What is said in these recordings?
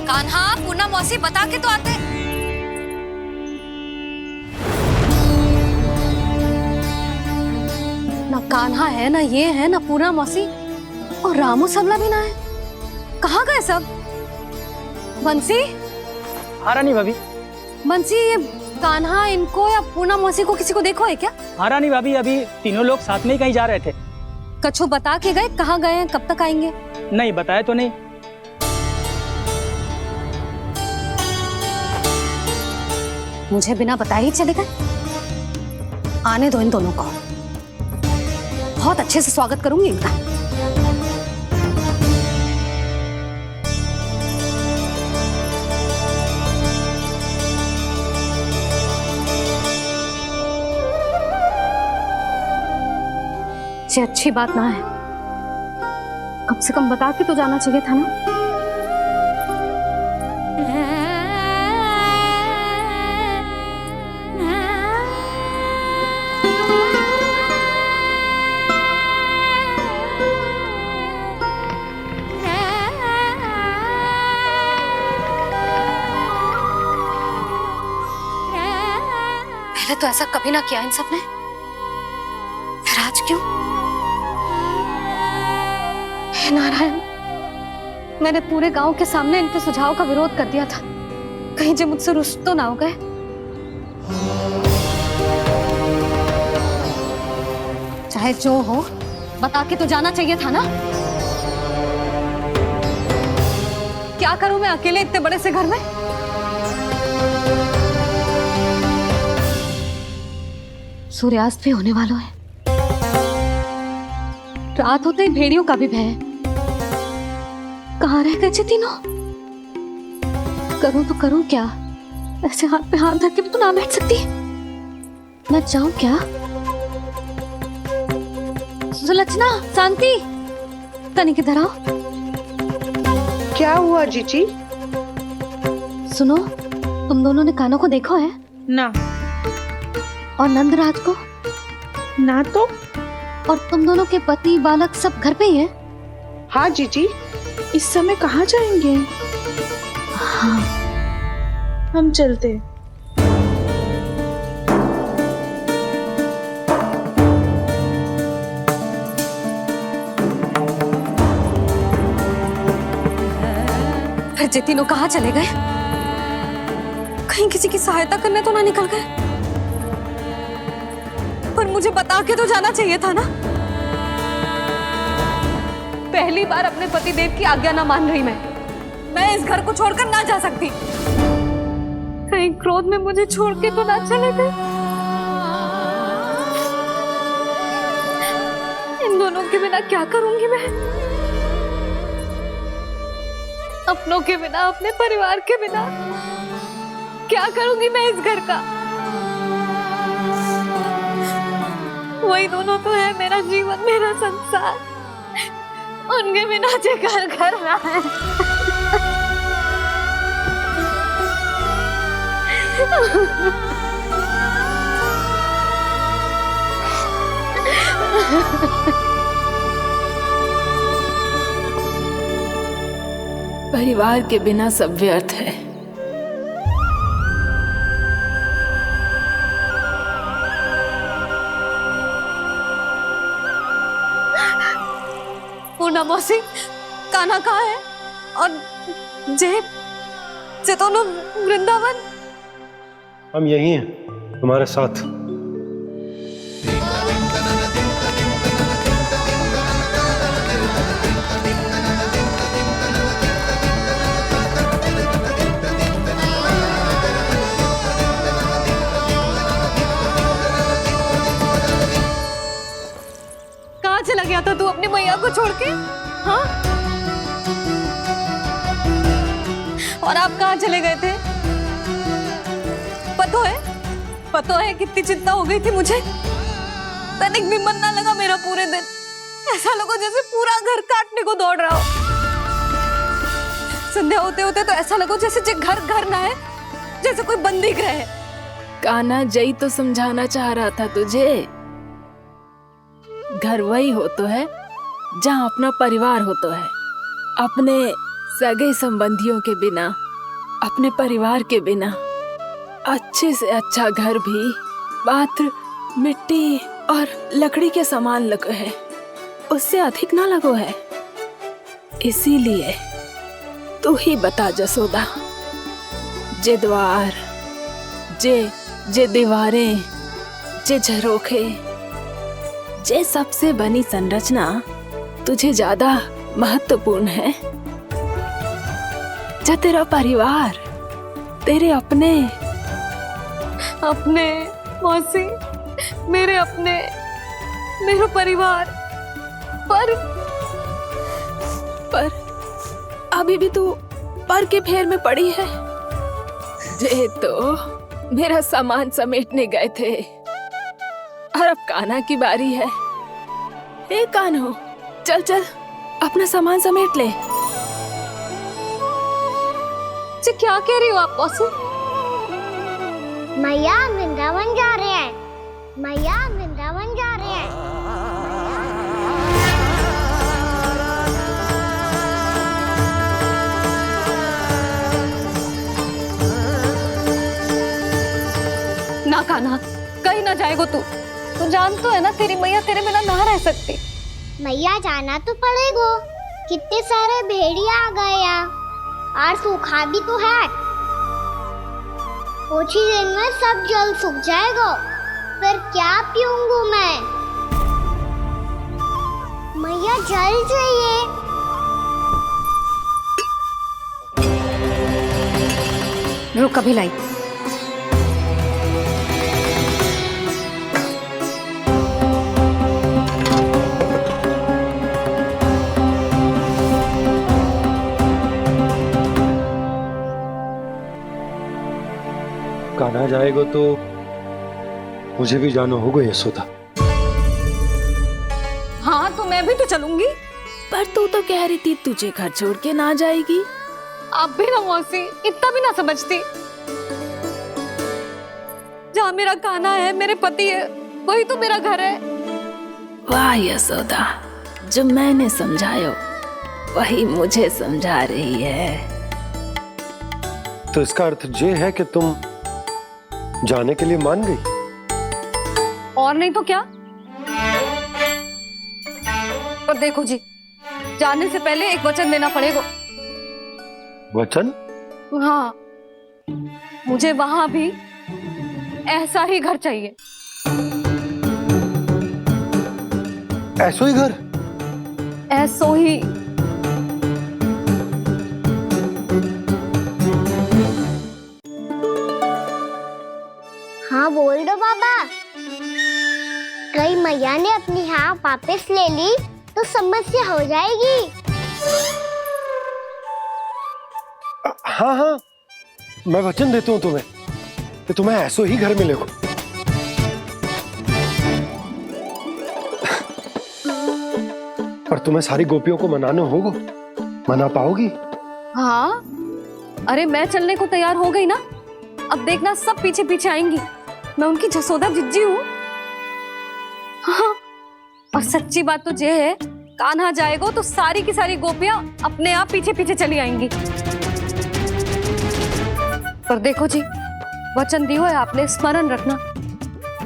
कान्हा, पूना मौसी बता के तो आते। ना कान्हा है, ना ये है, ना पूना मौसी, और रामू सबला भी ना है। कहाँ गए सब? बंसी? हाँ रानी भाभी। बंसी, ये कान्हा इनको या पूना मौसी को किसी को देखो है क्या? हाँ रानी भाभी, अभी तीनों लोग साथ में ही कहीं जा रहे थे। कछु बता के गए कहाँ गए हैं, कब तक आएंगे? नहीं बताया तो नहीं। मुझे बिना बताए ही चले गए? आने दो इन दोनों को, बहुत अच्छे से स्वागत करूंगी इनका। ये अच्छी बात ना है, कम से कम बता के तो जाना चाहिए था ना। पहले तो ऐसा कभी ना किया इन सब ने, फिर आज क्यों? हे नारायण, मैंने पूरे गांव के सामने इनके सुझाव का विरोध कर दिया था, कहीं जो मुझसे रुष्ट तो ना हो गए। चाहे जो हो, बता के तो जाना चाहिए था ना। क्या करूं मैं अकेले इतने बड़े से घर में? सूर्यास्त भी होने वाला है, रात होते ही भेड़ियों का भी भय है। कहाँ रह गए तीनों? करूं तो करूं क्या? ऐसे हाथ पे हाथ धर के भी तो ना बैठ सकती। मैं जाऊं क्या? सुलक्षणा, शांति, तनिक इधर आओ। क्या हुआ जीजी? सुनो, तुम दोनों ने कान्हा को देखा है? ना। और नंदराज को? ना तो। और तुम दोनों के पति बालक सब घर पे ही हैं? हाँ जीजी, इस समय कहाँ जाएंगे? हाँ। हम चलते। फिर ये तीनों कहाँ चले गए? कहीं किसी की सहायता करने तो ना निकल गए? पर मुझे बता के तो जाना चाहिए था ना। पहली बार अपने पतिदेव की आज्ञा ना मान रही मैं इस घर को छोड़कर ना जा सकती। कहीं क्रोध में मुझे छोड़ के तो ना चले गए। इन दोनों के बिना क्या करूंगी मैं? अपनों के बिना, अपने परिवार के बिना क्या करूंगी मैं इस घर का? वही दोनों तो है मेरा जीवन, मेरा संसार। उनके बिना जे घर घर रहा है। परिवार के बिना सब व्यर्थ है। पूना मौसी, कान्हा कहाँ है? और जे दोनों वृंदावन? हम यही हैं, तुम्हारे साथ। कहाँ चला गया था तू अपनी मैया को छोड़ के? हाँ? और आप कहाँ चले गए थे? पता है कितनी चिंता हो गई थी मुझे। तनिक भी मन ना लगा मेरा पूरे दिन। ऐसा लगा जैसे पूरा घर काटने को दौड़ रहा हो। संध्या होते होते तो ऐसा लगा जैसे घर घर ना है, जैसे कोई बंदी गृह है। कान्हा, जय तो समझाना चाह रहा था तुझे। घर वही हो तो है जहाँ अपना परिवार हो तो है, अपने सगे संबंधियों के बिना, अपने परिवार के बिना अच्छे से अच्छा घर भी मात्र मिट्टी और लकड़ी के समान लगो है, उससे अधिक ना लगो है। इसीलिए तू ही बता जसोदा, जे द्वार, जे दीवारें, जे झरोखे, जे सबसे बनी संरचना तुझे ज्यादा महत्वपूर्ण है? जो तेरा परिवार, तेरे अपने मौसी, मेरे अपने, मेरा परिवार, पर अभी भी तू पर के फेर में पड़ी है। जे तो मेरा सामान समेटने गए थे और अब कान्हा की बारी है। हे कान्हो, चल चल अपना सामान समेट ले। जी क्या कह रही हो आप मौसी? मैया वृंदावन जा रहे हैं, मैया वृंदावन जा रहे हैं। ना कान्हा, कहीं ना जाएगो तू जान तो है ना तेरी मैया तेरे बिना ना रह सकती। मैया जाना तो पड़ेगा, कितने सारे भेड़िया आ गए यहाँ, और सूखा भी तो है। कुछ ही दिन में सब जल सूख जाएगा, फिर क्या पीऊंगा मैं? मैया जल चाहिए। रुक अभी लाई। कान्हा जाएगा तो मुझे भी जाना होगा यशोदा। हाँ तो मैं भी तो चलूंगी। पर तू तो कह रही थी तुझे घर छोड़ के ना जाएगी। आप भी ना मौसी, इतना भी ना समझती। जहाँ मेरा कान्हा है, मेरे पति है, वही तो मेरा घर है। वाह यशोदा, जो मैंने समझायो वही मुझे समझा रही है। तो इसका अर्थ ये है कि तुम जाने के लिए मान गई? और नहीं तो क्या। पर देखो जी, जाने से पहले एक वचन देना पड़ेगा। वचन? हाँ, मुझे वहां भी ऐसा ही घर चाहिए। ऐसो ही घर? ऐसो ही। हाँ बोल दो बाबा। कहीं मैया ने अपनी हाँ वापस ले ली तो समस्या हो जाएगी। हाँ हाँ, मैं वचन देता हूँ तुम्हें कि तुम्हें ऐसो ही घर मिलेगा। पर तुम्हें सारी गोपियों को मनाना होगा, मना पाओगी? हाँ, अरे मैं चलने को तैयार हो गई ना। अब देखना सब पीछे पीछे आएंगी। मैं उनकी जसोदा जिज्जी हूँ। हाँ, और सच्ची बात तो ये है, कान्हा जाएगा तो सारी की सारी गोपियां अपने आप पीछे पीछे चली आएंगी। पर देखो जी, वचन दियो है आपने, स्मरण रखना।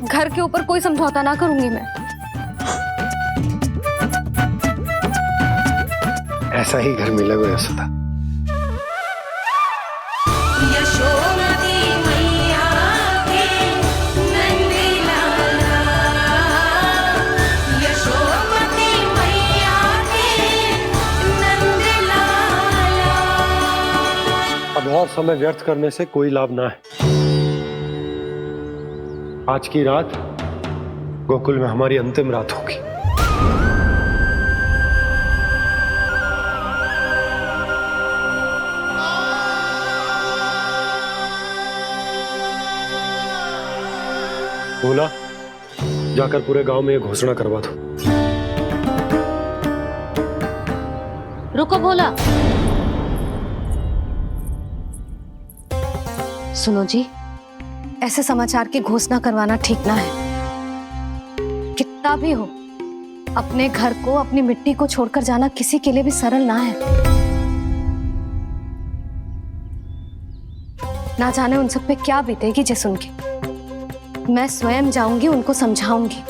घर के ऊपर कोई समझौता ना करूंगी मैं। ऐसा ही घर मिलेगा यशोदा। अब और समय व्यर्थ करने से कोई लाभ ना है। आज की रात गोकुल में हमारी अंतिम रात होगी। बोला, जाकर पूरे गांव में ये घोषणा करवा दो। रुको भोला। सुनो जी, ऐसे समाचार की घोषणा करवाना ठीक ना है। कितना भी हो, अपने घर को, अपनी मिट्टी को छोड़कर जाना किसी के लिए भी सरल ना है। ना जाने उन सब पे क्या बीतेगी जे सुन के। मैं स्वयं जाऊंगी, उनको समझाऊंगी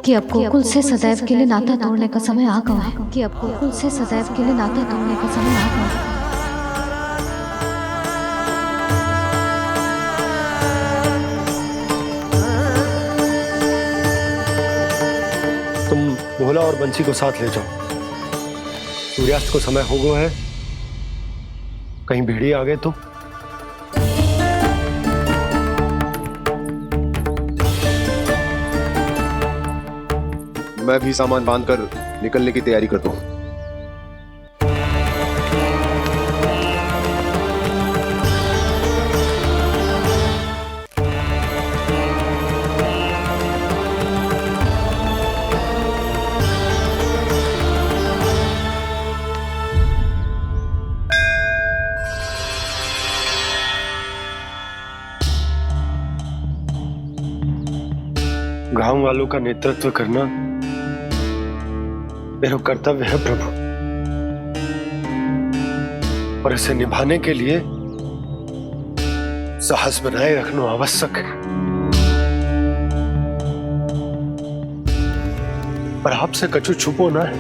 कि अब गोकुल से सदैव के लिए नाता तोड़ने का समय आ गया है, कि अब गोकुल से सदैव के लिए नाता तोड़ने का समय आ गया है। तुम भोला और बंसी को साथ ले जाओ। सूर्यास्त को समय हो गया है, कहीं भेड़िए आ गए तो। मैं भी सामान बांधकर निकलने की तैयारी करता हूँ। गांव वालों का नेतृत्व करना मेरा कर्तव्य है प्रभु, और इसे निभाने के लिए साहस बनाए रखना आवश्यक है। पर आपसे कछु छुपो ना है।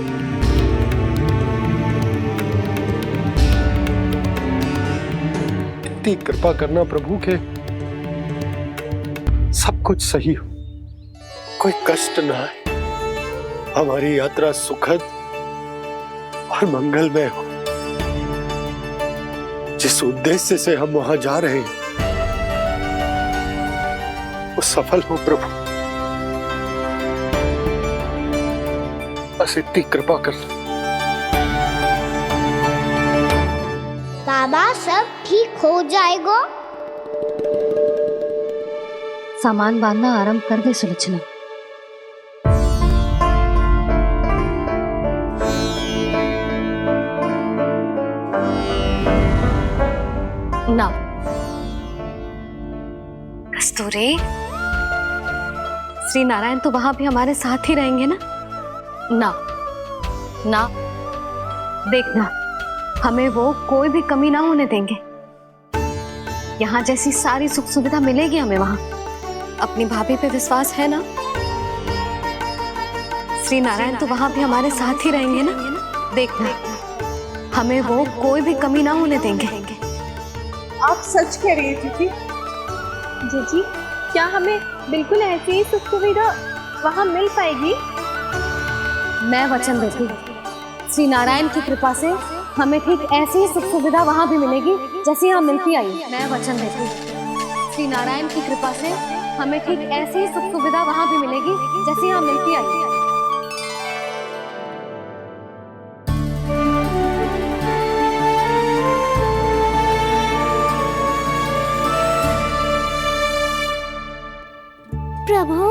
इतनी कृपा करना प्रभु के सब कुछ सही हो, कोई कष्ट ना आए, हमारी यात्रा सुखद और मंगलमय हो। जिस उद्देश्य से हम वहां जा रहे हैं वो सफल हो प्रभु, बस इतनी कृपा कर। बाबा सब ठीक हो जाएगा। सामान बांधना आरंभ कर दे सुलोचना। ना कस्तूरी, श्री नारायण तो वहां भी हमारे साथ ही रहेंगे ना? ना ना, देखना हमें वो कोई भी कमी ना होने देंगे। यहाँ जैसी सारी सुख सुविधा मिलेगी हमें वहां। अपनी भाभी पे विश्वास है ना? श्री नारायण तो वहां भी हमारे साथ ही रहेंगे ना? देखना हमें वो कोई भी कमी ना होने देंगे। आप सच कह रही है जीजी। जीजी, क्या हमें बिल्कुल ऐसी ही सुख सुविधा वहाँ मिल पाएगी? मैं वचन देती हूँ, श्री नारायण की कृपा से हमें ठीक ऐसी ही सुख सुविधा वहाँ भी मिलेगी जैसी यहाँ मिलती आई। मैं वचन देती हूँ, श्री नारायण की कृपा से हमें ठीक ऐसी ही सुख सुविधा वहाँ भी मिलेगी जैसी यहाँ मिलती आई। प्रभु,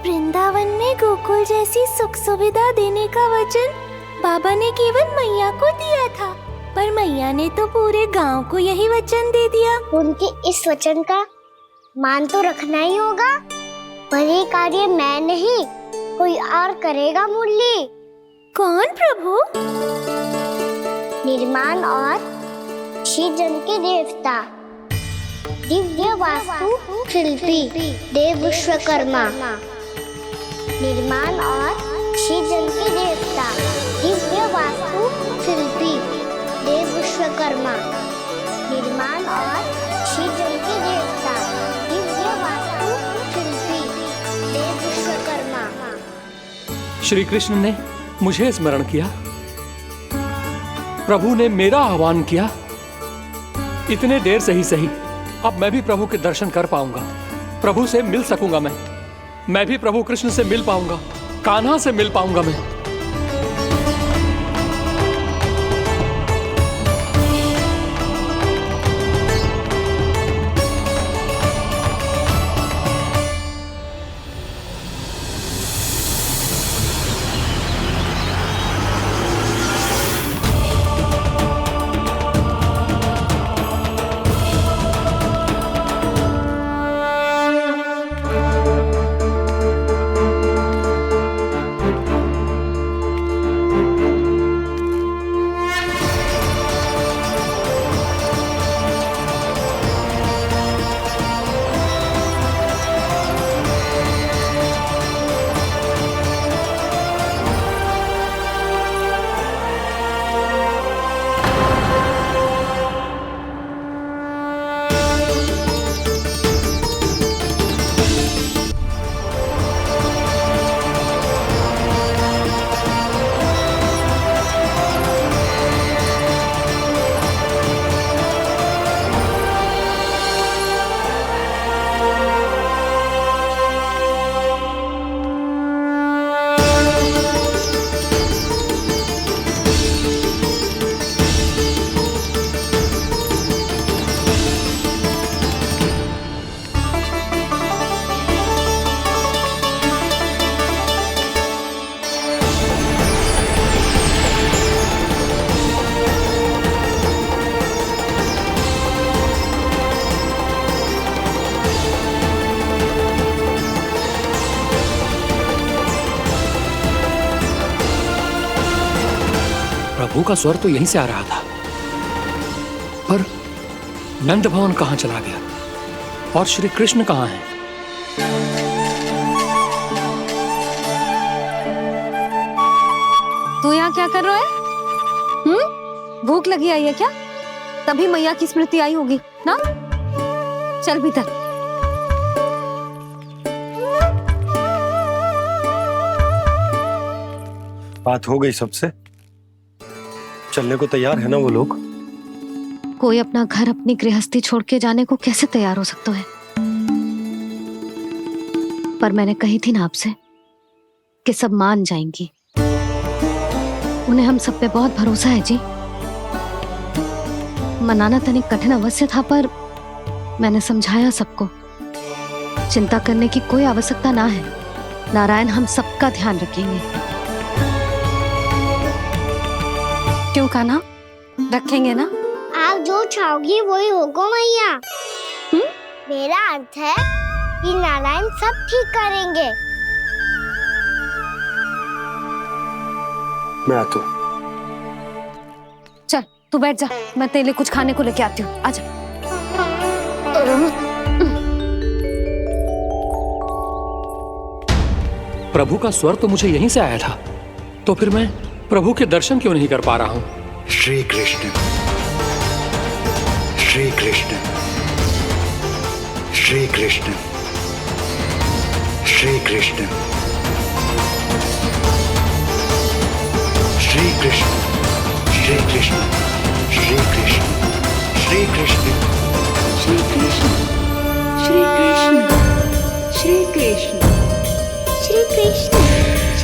वृंदावन में गोकुल जैसी सुख सुविधा देने का वचन बाबा ने केवल मैया को दिया था, पर मैया ने तो पूरे गांव को यही वचन दे दिया। उनके इस वचन का मान तो रखना ही होगा, पर ये कार्य मैं नहीं कोई और करेगा। मुरली कौन प्रभु? निर्माण और श्रीजन के देवता, दिव्य वास्तु शिल्पी देव विश्वकर्मा। निर्माण और श्रीजन के देवता, दिव्य वास्तु शिल्पी देव विश्वकर्मा। निर्माण और श्रीजन के देवता, दिव्य वास्तु शिल्पी देव विश्वकर्मा। श्री कृष्ण ने मुझे स्मरण किया, प्रभु ने मेरा आह्वान किया। इतने देर से ही सही, अब मैं भी प्रभु के दर्शन कर पाऊंगा, प्रभु से मिल सकूंगा। मैं भी प्रभु कृष्ण से मिल पाऊंगा, कान्हा से मिल पाऊंगा मैं। प्रभु का स्वर तो यहीं से आ रहा था, पर नंद भवन कहाँ चला गया और श्री कृष्ण कहाँ हैं? तू यहाँ क्या कर रहा है? भूख लगी आई है क्या? तभी मैया की स्मृति आई होगी ना? चल भीतर। बात हो गई सबसे? चलने को तैयार है ना वो लोग? कोई अपना घर अपनी गृहस्थी छोड़ के जाने को कैसे तैयार हो सकता है? पर मैंने कही थी ना आपसे कि सब मान जाएंगी। उन्हें हम सब पे बहुत भरोसा है जी। मनाना तनिक कठिन अवश्य था, पर मैंने समझाया सबको। चिंता करने की कोई आवश्यकता ना है। नारायण हम सबका ध्यान रखेंगे। क्यों कान्हा, रखेंगे ना? आप जो चाहोगी वही होगा मैया। मेरा अर्थ है कि नारायण सब ठीक करेंगे। मैं आता हूँ। चल तू बैठ जा, मैं तेरे लिए कुछ खाने को लेके आती हूँ। आजा। प्रभु का स्वर तो मुझे यहीं से आया था, तो फिर मैं प्रभु के दर्शन क्यों नहीं कर पा रहा हूँ? श्री कृष्ण, श्री कृष्ण, श्री कृष्ण, श्री कृष्ण, श्री कृष्ण, श्री कृष्ण, श्री कृष्ण, श्री कृष्ण, श्री कृष्ण, श्री कृष्ण, श्री कृष्ण, श्री कृष्ण,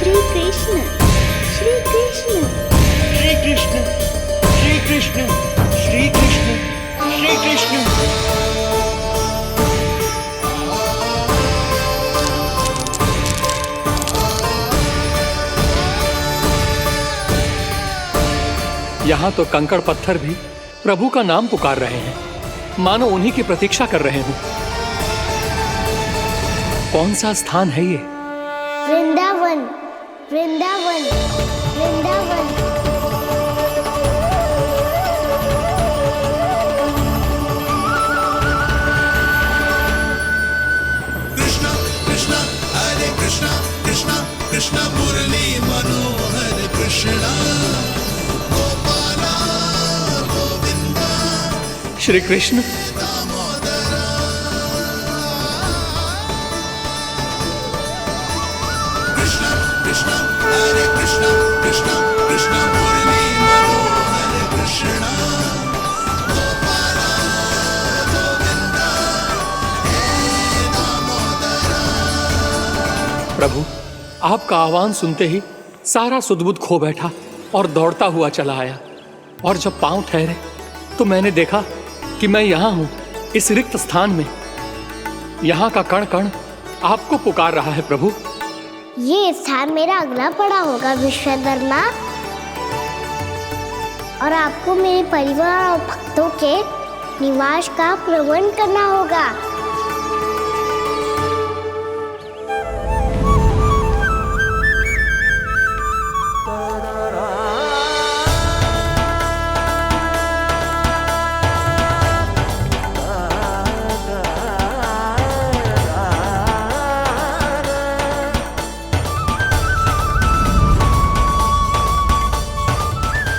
श्री कृष्ण, श्री कृष्ण, श्री कृष्ण, श्री कृष्ण, श्री कृष्ण, श्री कृष्ण। यहाँ तो कंकड़ पत्थर भी प्रभु का नाम पुकार रहे हैं, मानो उन्हीं की प्रतीक्षा कर रहे हों। कौन सा स्थान है ये? वृंदावन, वृंदावन, वृंदावन। कृष्णा कृष्णा हरे कृष्णा, कृष्णा कृष्णा मुरली मनोहर कृष्णा, गोपाला गोविंदा श्री कृष्ण। दामोदरा। कृष्णा कृष्णा हरे कृष्णा, कृष्णा कृष्णा मुरली मनोहर कृष्णा, गोपाला गोविंदा हे दामोदरा। प्रभु, आपका आह्वान सुनते ही सारा सुध-बुध खो बैठा और दौड़ता हुआ चला आया। और जब पांव ठहरे तो मैंने देखा कि मैं यहाँ हूँ, इस रिक्त स्थान में। यहाँ का कण कण आपको पुकार रहा है प्रभु। ये स्थान मेरा अगला पड़ा होगा विश्वकर्मा, और आपको मेरे परिवार और भक्तों के निवास का प्रबंध करना होगा।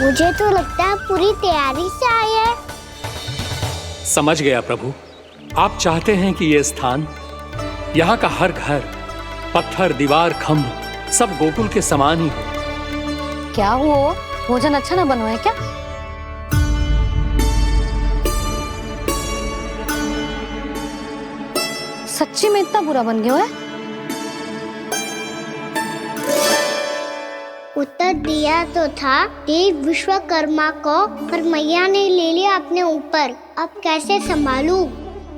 मुझे तो लगता है पूरी तैयारी से आए हैं। समझ गया प्रभु, आप चाहते हैं कि ये स्थान, यहाँ का हर घर, पत्थर, दीवार, खम्भ सब गोकुल के समान ही हो। क्या हुआ? भोजन अच्छा ना बनो है क्या? सच्ची में इतना बुरा बन गया है? उत्तर दिया तो था देव विश्वकर्मा को, पर मैया ने ले लिया अपने ऊपर। अब कैसे संभालूं?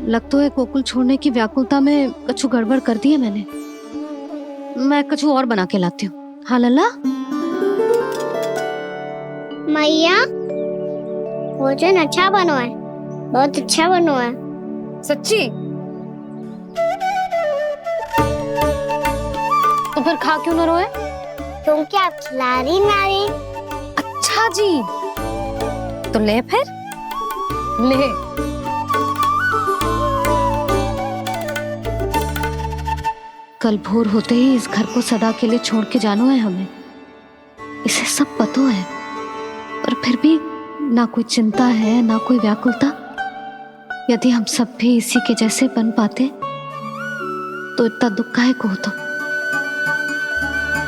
लग तो है गोकुल छोड़ने की व्याकुलता में कछु गड़बड़ कर दी है मैंने। मैं कछु और बना के लाती हूँ। हाँ लल्ला? मैया, भोजन अच्छा बनो है, बहुत अच्छा बनो है। सच्ची? तो फिर खा क्यों न रोए? तुम क्या खिला रही नारी? अच्छा जी, तो ले फिर ले। कल भोर होते ही इस घर को सदा के लिए छोड़ के जाना है हमें, इसे सब पता है, पर फिर भी ना कोई चिंता है ना कोई व्याकुलता। यदि हम सब भी इसी के जैसे बन पाते तो इतना दुख काहे को होता।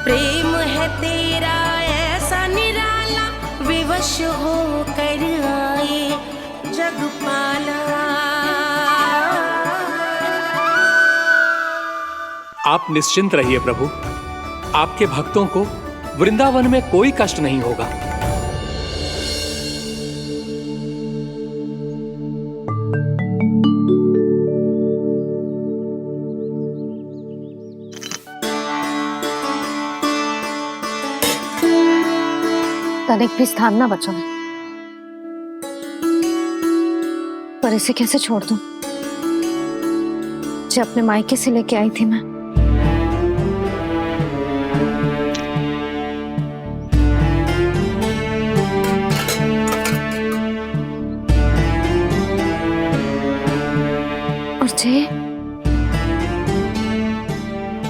प्रेम है तेरा ऐसा निराला, विवश हो कर आए जगपाला। आप निश्चिंत रहिए प्रभु, आपके भक्तों को वृंदावन में कोई कष्ट नहीं होगा। तनिक भी स्थान ना बचो है, पर इसे कैसे छोड़ दूं जो अपने मायके से लेके आई थी मैं। और जे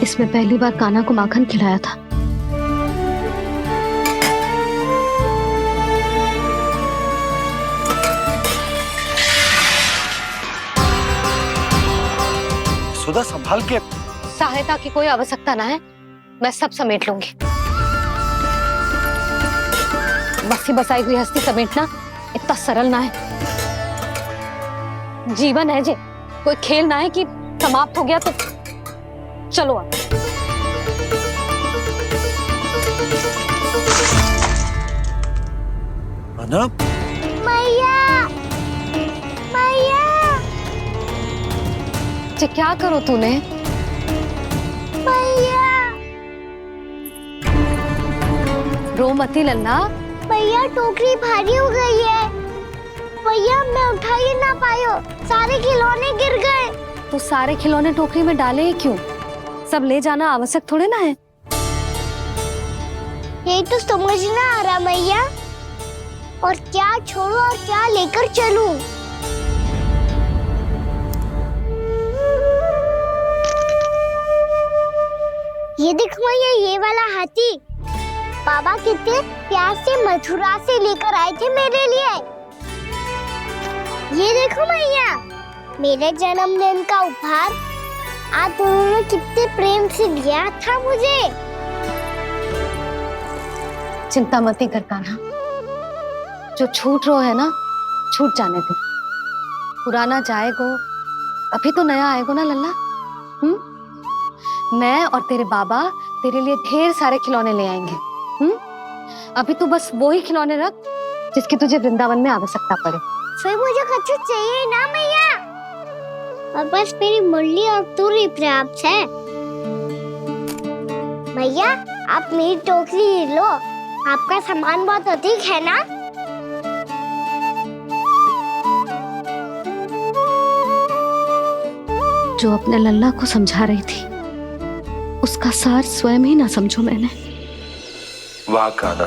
इसमें पहली बार कान्हा को माखन खिलाया था। सुधा संभाल के। सहायता की कोई आवश्यकता ना है, मैं सब समेट लूंगी। बसी बसाई गृहस्थी समेटना इतना सरल ना है। जीवन है जे, कोई खेल ना है कि समाप्त हो गया तो चलो आप। अना? मैया, मैया, जे क्या करो तूने? मैया, रो मती लल्ला। मैया टोकरी भारी हो गई है। भैया मैं उठा ही ना पायो, सारे खिलौने गिर गए। तो सारे खिलौने टोकरी में डाले ही क्यों? सब ले जाना आवश्यक थोड़े ना है। यही तो समझ ना आ रहा मैया, और क्या छोड़ू और क्या लेकर चलूं? ये देखो मैया, ये वाला हाथी बाबा कितने प्यार से मथुरा से लेकर आए थे मेरे लिए। ये देखो मैया, मेरे जन्मदिन का उपहार आज उन्होंने कितने प्रेम से दिया था मुझे। चिंता मती कर कान्हा, जो छूट रो है ना छूट जाने दे। पुराना जाएगो, अभी तो नया आएगो ना लल्ला। मैं और तेरे बाबा तेरे लिए ढेर सारे खिलौने ले आएंगे। अभी तू बस वो ही खिलौने रख जिसकी तुझे वृंदावन में आवश्यकता पड़े। फिर मुझे कुछ चाहिए ना मैया, और बस मेरी मुरली और तूरी पर्याप्त है। मैया आप मेरी टोकरी लो, आपका सामान बहुत अधिक है ना। जो अपने लल्ला को समझा रही थी उसका सार स्वयं ही ना समझो मैंने। वाह कान्हा,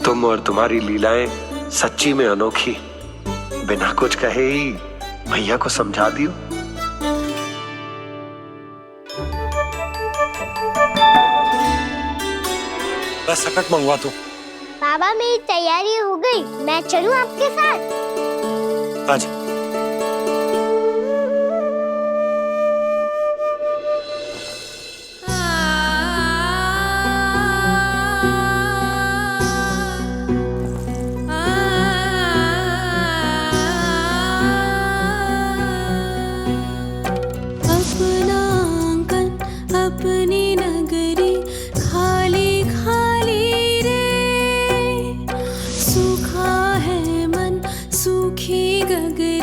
तुम और तुम्हारी लीलाएं सच्ची में अनोखी। बिना कुछ कहे ही भैया को समझा दियो। मैं सकट मंगवा दूं। बाबा मेरी तैयारी हो गई, मैं चलूं आपके साथ? आज अपनी नगरी खाली खाली रे, सूखा है मन सूखी गगरी।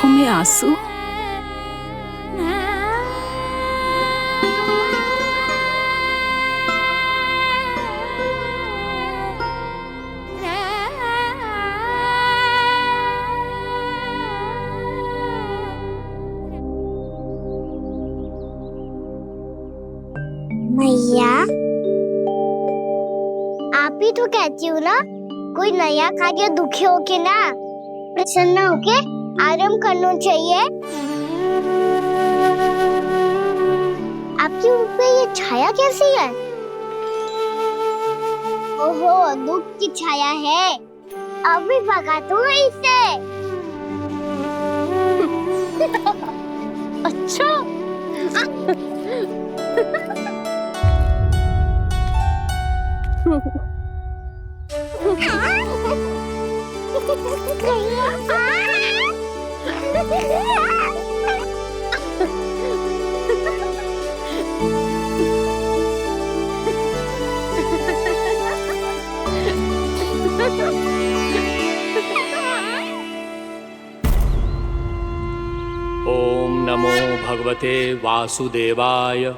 आंखों में आंसू। मैया, आप ही तो कहती हो ना, कोई नया कार्य दुखी होके ना प्रसन्न होके आराम करना चाहिए। आपके मुंह पे ये छाया कैसी है? ओहो, दुख की छाया है। अभी भगा दूं इसे। अच्छा। ओम नमो भगवते वासुदेवाय।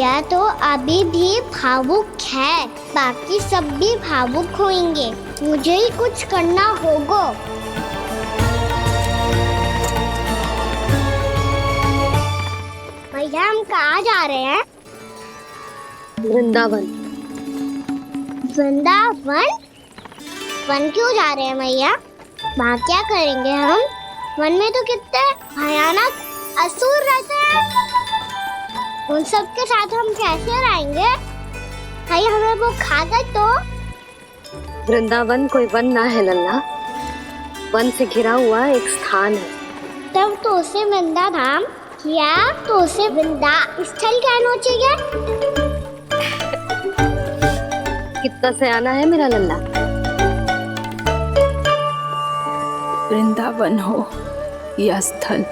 मैया तो अभी भी भावुक है, बाकी सब भी भावुक होंगे। मुझे ही कुछ करना होगा। भैया हम कहाँ जा रहे हैं? वृंदावन। वृंदावन? वन क्यों जा रहे हैं मैया? वहाँ क्या करेंगे हम? वन में तो कितने भयानक असुर रहते हैं। उन सब के साथ हम कैसे रहेंगे? कहीं हमें वो खा गए तो? वृंदावन कोई वन ना है लल्ला, वन से घिरा हुआ एक स्थान है। तब तो उसे वृंदा धाम या तो उसे वृंदा स्थल कहना चाहिए। कितना सयाना है मेरा लल्ला। वृंदावन हो या स्थल,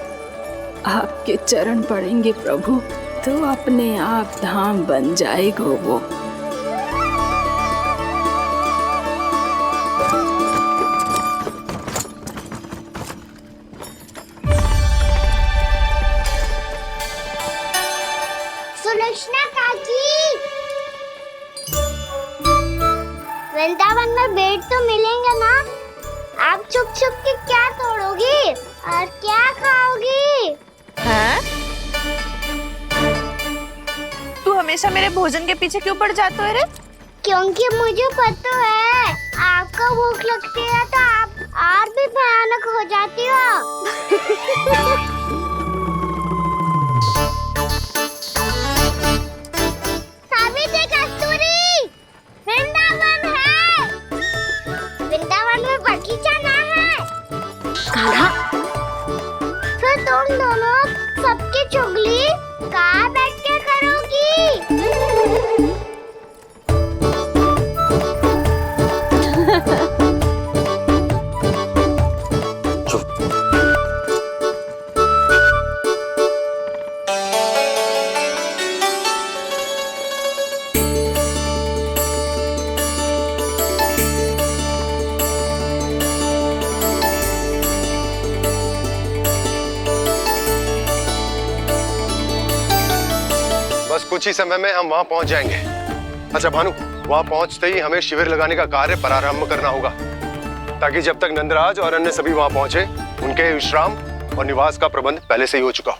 आपके चरण पड़ेंगे प्रभु तो अपने आप धाम बन जाएगा वो। सुलक्षणा काकी, वृंदावन में बेट तो मिलेंगे ना? आप छुप छुप के क्या तोड़ोगी और क्या खाओगी? हाँ? तू हमेशा मेरे भोजन के पीछे क्यों पड़ जाता है रे? क्योंकि मुझे पता है आपको भूख लगती है तो आप और भी भयानक हो जाती हो। सावित्री, कस्तूरी, वृंदावन है। वृंदावन में बगीचा ना है। कान्हा, फिर तुम दोनों सबकी चुगली कहाँ बैठ के करोगी? बस कुछ ही समय में हम वहां पहुंच जाएंगे। अच्छा भानु, वहां पहुंचते ही हमें शिविर लगाने का कार्य प्रारंभ करना होगा, ताकि जब तक नंदराज और अन्य सभी वहां पहुंचे उनके विश्राम और निवास का प्रबंध पहले से ही हो चुका हो।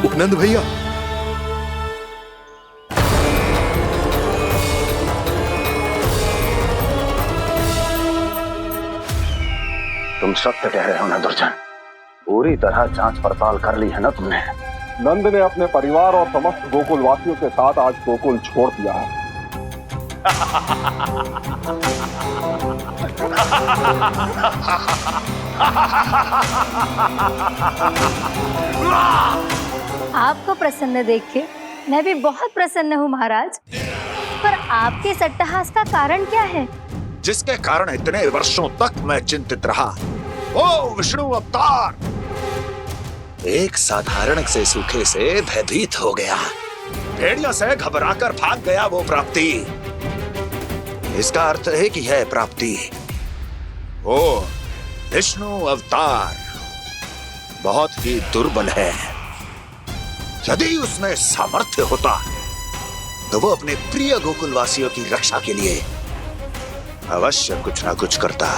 उपनंद भैया, तुम सत्य कह रहे हो ना दुर्जन? पूरी तरह जांच पड़ताल कर ली है ना तुमने? नंद ने अपने परिवार और समस्त गोकुल वासियों के साथ आज गोकुल छोड़ दिया है। आपको प्रसन्न देख के मैं भी बहुत प्रसन्न हूँ महाराज, पर आपके इस अट्टहास का कारण क्या है? जिसके कारण इतने वर्षों तक मैं चिंतित रहा, ओ विष्णु अवतार एक साधारण से सूखे से भयभीत हो गया, भेड़ियों से घबराकर भाग गया वो प्राप्ति। इसका अर्थ है कि यह प्राप्ति ओ विष्णु अवतार बहुत ही दुर्बल है। यदि उसमें सामर्थ्य होता तो वो अपने प्रिय गोकुलवासियों की रक्षा के लिए अवश्य कुछ ना कुछ करता।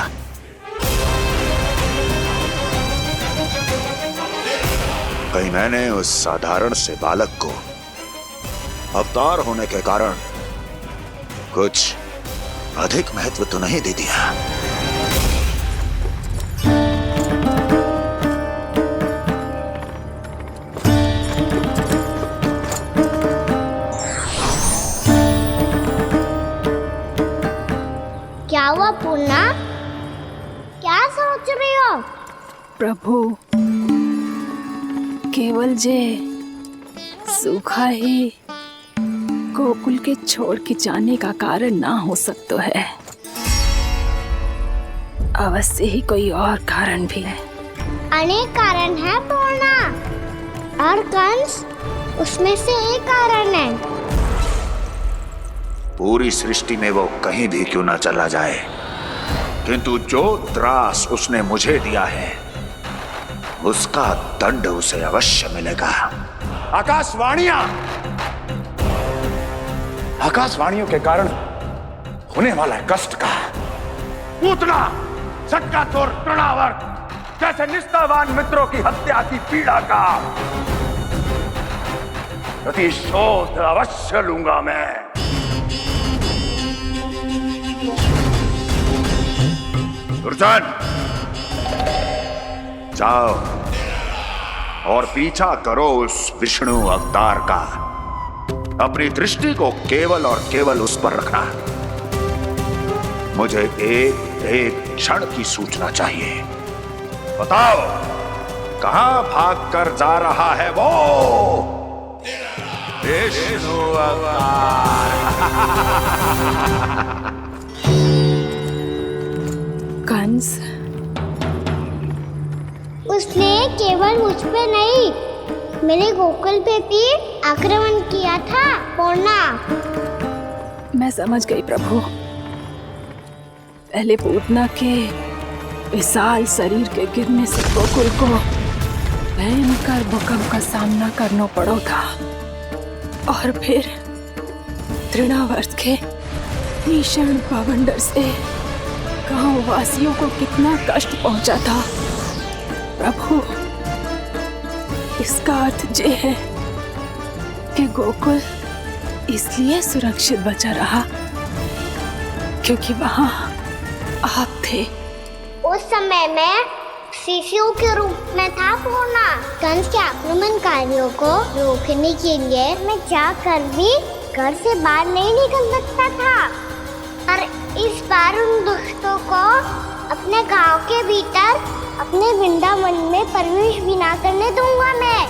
कहीं मैंने उस साधारण से बालक को अवतार होने के कारण कुछ अधिक महत्व तो नहीं दे दिया? क्या हुआ पूर्णा? क्या सोच रही हो? प्रभु, केवल जे सूखा ही गोकुल के छोड़ के जाने का कारण ना हो सकता है, अवश्य ही कोई और कारण भी है। अनेक कारण है पूर्णा, और कंस उसमें से एक कारण है। पूरी सृष्टि में वो कहीं भी क्यों ना चला जाए, किंतु जो त्रास उसने मुझे दिया है उसका दंड उसे अवश्य मिलेगा। आकाशवाणियों के कारण होने वाला कष्ट का, पूतना, सट्टाचोर, तृणावर जैसे निष्ठावान मित्रों की हत्या की पीड़ा का प्रतिशोध अवश्य लूंगा मैं। दुर्जन, जाओ और पीछा करो उस विष्णु अवतार का। अपनी दृष्टि को केवल और केवल उस पर रखना। मुझे एक एक क्षण की सूचना चाहिए। बताओ, कहां भागकर जा रहा है वो विष्णु अवतार? कंस, उसने केवल मुझ पे नहीं, मेरे गोकुल पे भी आक्रमण किया था पूर्णा। मैं समझ गई प्रभु। पहले पूतना के विशाल शरीर के गिरने से गोकुल को भयंकर भूकंप का सामना करना पड़ा था, और फिर तृणावर्त के भीषण पावंडर से गांव वासियों को कितना कष्ट पहुंचा था। प्रभु, इसका अर्थ ये है कि गोकुल इसलिए सुरक्षित बचा रहा क्योंकि वहां आप थे। उस समय मैं शिशु के रूप में था पूर्णा। कंस के आक्रमणकारियों को रोकने के लिए मैं जाकर भी घर से बाहर नहीं निकल सकता था, और इस बार उन दुष्टों को अपने गांव के भीतर, अपने वृंदावन में प्रवेश भी ना करने दूंगा मैं।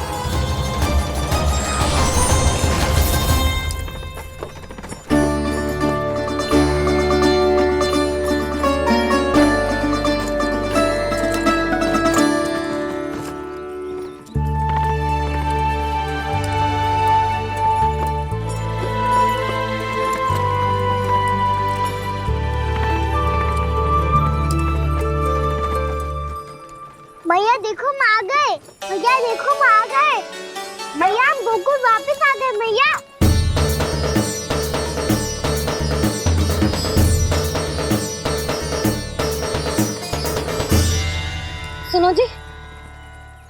भैया देखो हम आ गए, भैया देखो हम आ गए, भैया हम गोकुल वापस आ गए भैया। सुनो जी,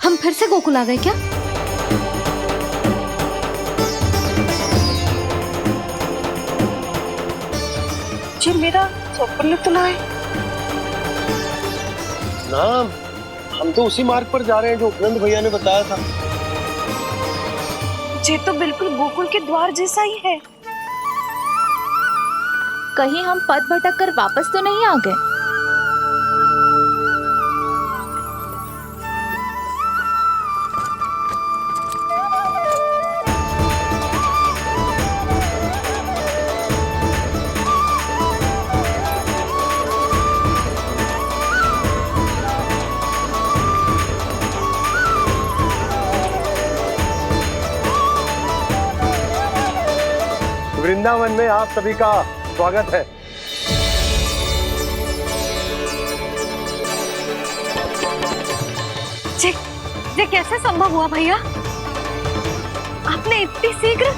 हम फिर से गोकुल आ गए क्या? जी मेरा स्वप्न तो ना है। ना, हम तो उसी मार्ग पर जा रहे हैं जो उपनंद भैया ने बताया था। ये तो बिल्कुल गोकुल के द्वार जैसा ही है। कहीं हम पथ भटक कर वापस तो नहीं आ गए? वृंदावन में आप सभी का स्वागत है। ये कैसे संभव हुआ भैया? आपने इतनी शीघ्र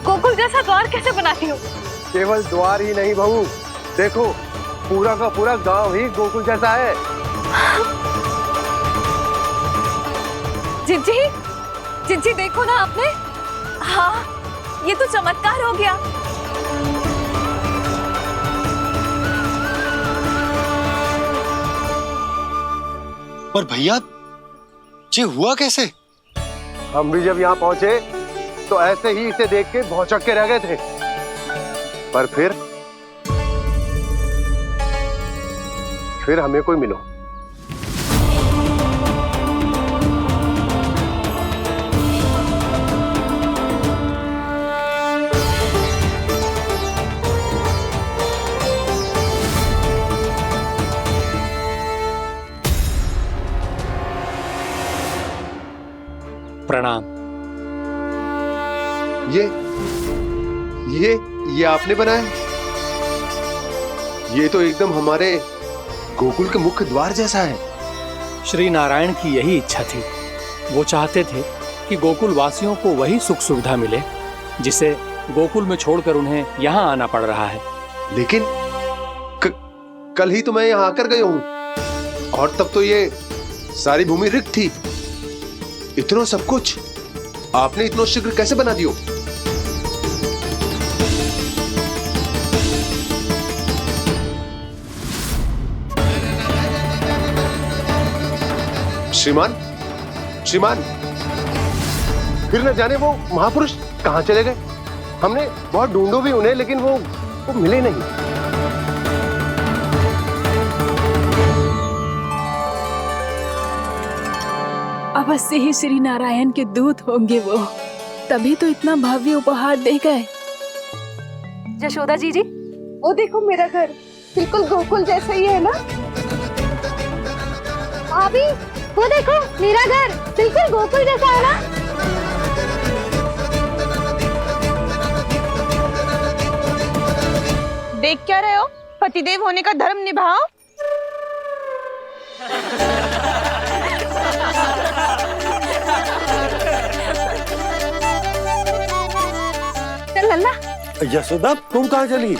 गोकुल जैसा द्वार कैसे बना दिया? केवल द्वार ही नहीं बहू, देखो पूरा का पूरा गांव ही गोकुल जैसा है। जिज्जी, जिज्जी देखो ना आपने। हाँ, ये तो चमत्कार हो गया। पर भैया, ये हुआ कैसे? हम भी जब यहाँ पहुंचे तो ऐसे ही इसे देख के भौचक के रह गए थे, पर फिर हमें कोई मिलो। प्रणाम। ये आपने बनाया? ये तो एकदम हमारे गोकुल के मुख्य द्वार जैसा है। श्री नारायण की यही इच्छा थी। वो चाहते थे कि गोकुल वासियों को वही सुख सुविधा मिले जिसे गोकुल में छोड़कर उन्हें यहाँ आना पड़ रहा है। लेकिन कल ही तो मैं यहाँ आकर गया हूँ और तब तो ये सारी भूमि रिक्त थी। इतना सब कुछ आपने इतना शीघ्र कैसे बना दियो? श्रीमान, श्रीमान, फिर न जाने वो महापुरुष कहाँ चले गए। हमने बहुत ढूंढो भी उन्हें, लेकिन वो मिले नहीं। अवश्य ही श्री नारायण के दूत होंगे वो, तभी तो इतना भव्य उपहार दे गए। यशोदा जी, वो देखो मेरा घर बिल्कुल गोकुल जैसा ही है ना। भाभी, वो देखो मेरा घर बिल्कुल गोकुल जैसा है ना। देख क्या रहे हो? पतिदेव होने का धर्म निभाओ। चल लल्ला, यशोदा, तुम कहाँ चली?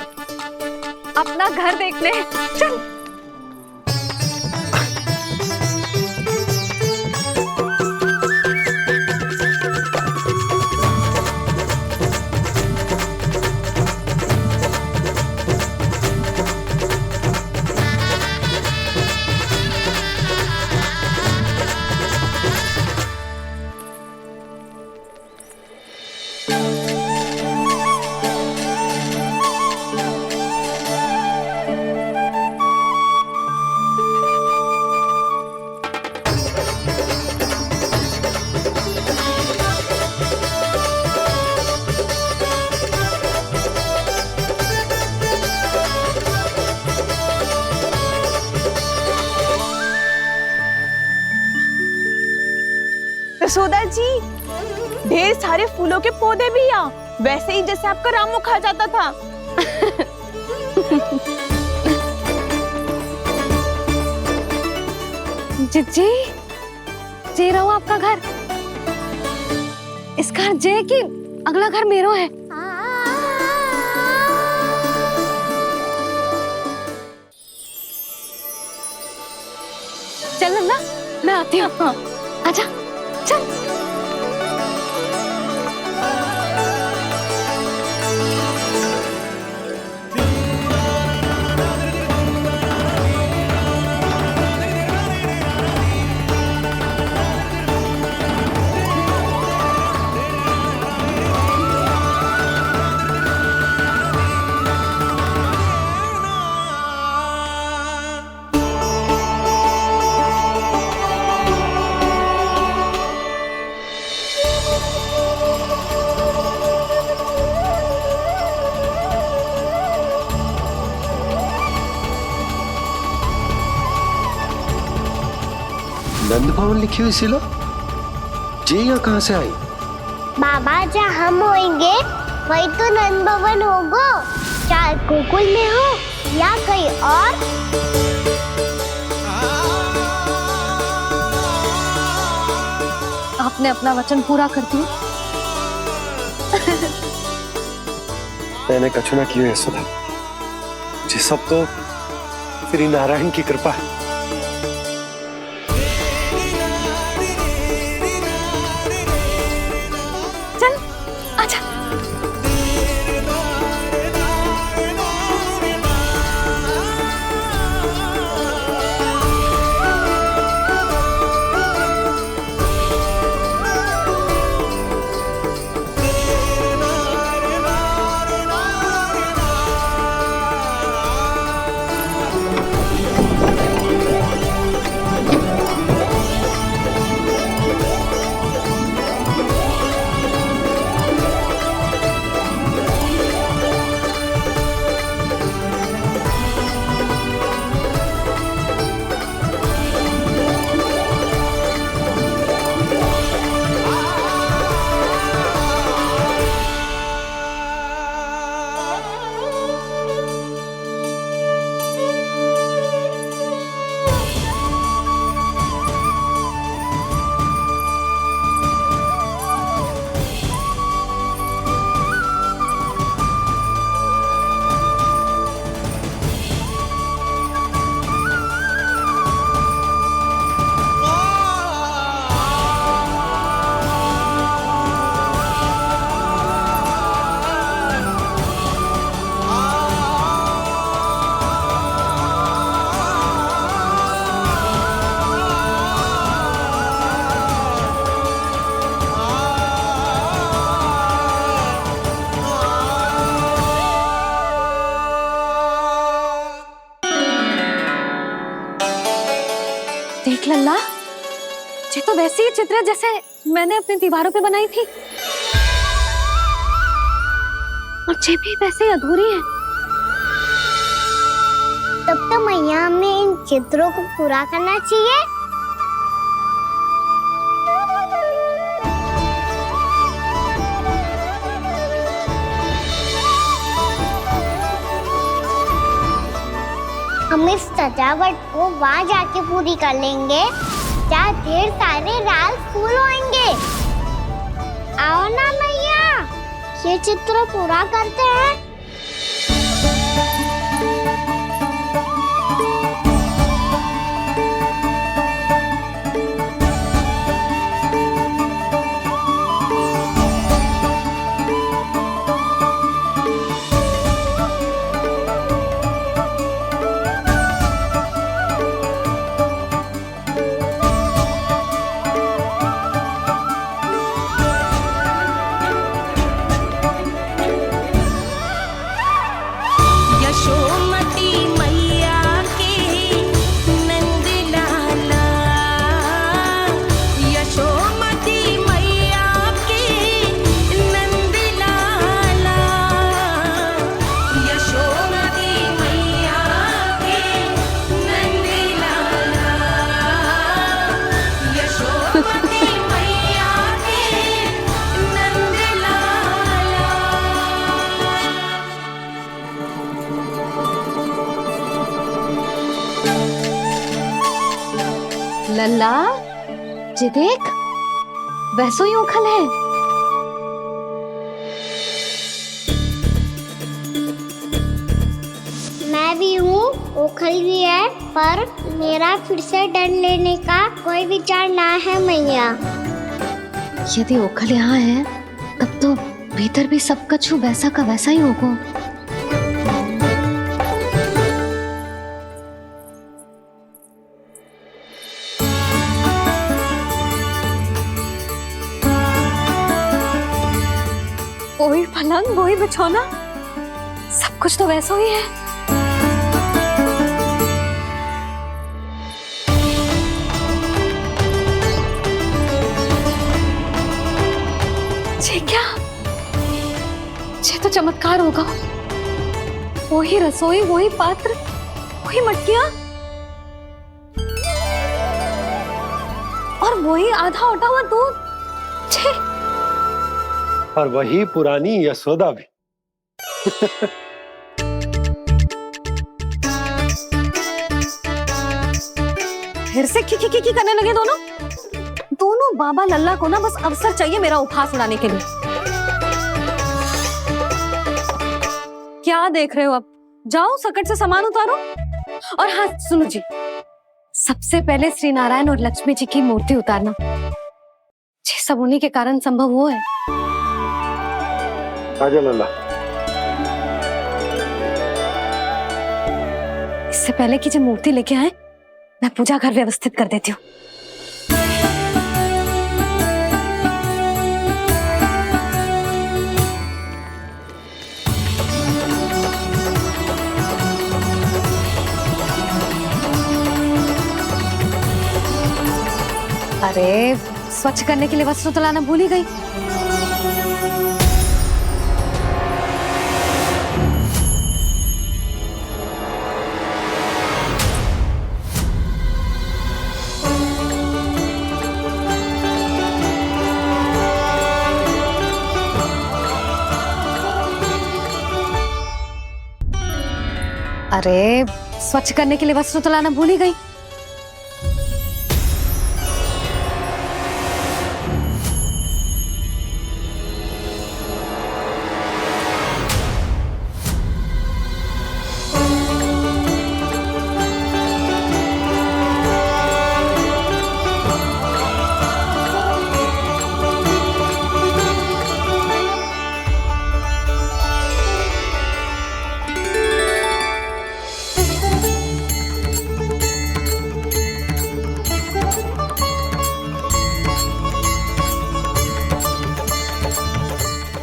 अपना घर देखने चल। यशोदा जी, ढेर सारे फूलों के पौधे भी यहाँ, वैसे ही जैसे आपका रामू खा जाता था। जिज्जी, जे रहो आपका घर। इस घर जे की अगला घर मेरो है। चल ना, मैं आती हूँ। हाँ, आजा, चल। नंद भवन लिखी हुई सिलो, जी यहाँ कहाँ से आई? बाबा, जहाँ हम होंगे वही तो नंद भवन होगा, चाहे गोकुल में हो या कहीं और। आपने अपना वचन पूरा कर दिया। मैंने कछु ना किया यशोदा, जी सब तो श्री नारायण की कृपा है। चल, आजा। देख लल्ला, ये तो वैसी ही चित्र है जैसे मैंने अपने दीवारों पे बनाई थी, और ये भी वैसे ही अधूरी है। तब तो मैया हमें इन चित्रों को पूरा करना चाहिए। हम इस सजावट को वहाँ जाके पूरी कर लेंगे जहाँ ढेर सारे लाल फूल होंगे। आओ ना मैया, ये चित्र पूरा करते हैं। लल्ला, ये देख, वैसो ही उखल है। मैं भी हूँ, उखल भी है, पर मेरा फिर से डर लेने का कोई विचार ना है मैया। यदि उखल यहाँ है, तब तो भीतर भी सब कछु वैसा का वैसा ही होगा। वही पलंग, वही बिछौना, सब कुछ तो वैसा ही है। ये क्या? ये तो चमत्कार होगा। वही रसोई, वही पात्र, वही मटकियां, और वही आधा उटा हुआ दूध। छे! और वही पुरानी यशोदा भी। फिर से की करने लगे दोनों। दोनों बाबा लल्ला को ना बस अवसर चाहिए मेरा उपहास उड़ाने के लिए। क्या देख रहे हो? अब जाओ, सकट से सामान उतारो। और हाँ सुनो जी, सबसे पहले श्री नारायण और लक्ष्मी जी की मूर्ति उतारना। ये सब उन्हीं के कारण संभव हुआ है। आजा लल्ला। इससे पहले कि जो मूर्ति लेके आए, मैं पूजा घर व्यवस्थित कर देती हूँ। अरे स्वच्छ करने के लिए वस्त्र तो लाना भूल ही गई। अरे स्वच्छ करने के लिए वस्त्र तो लाना भूल ही गई।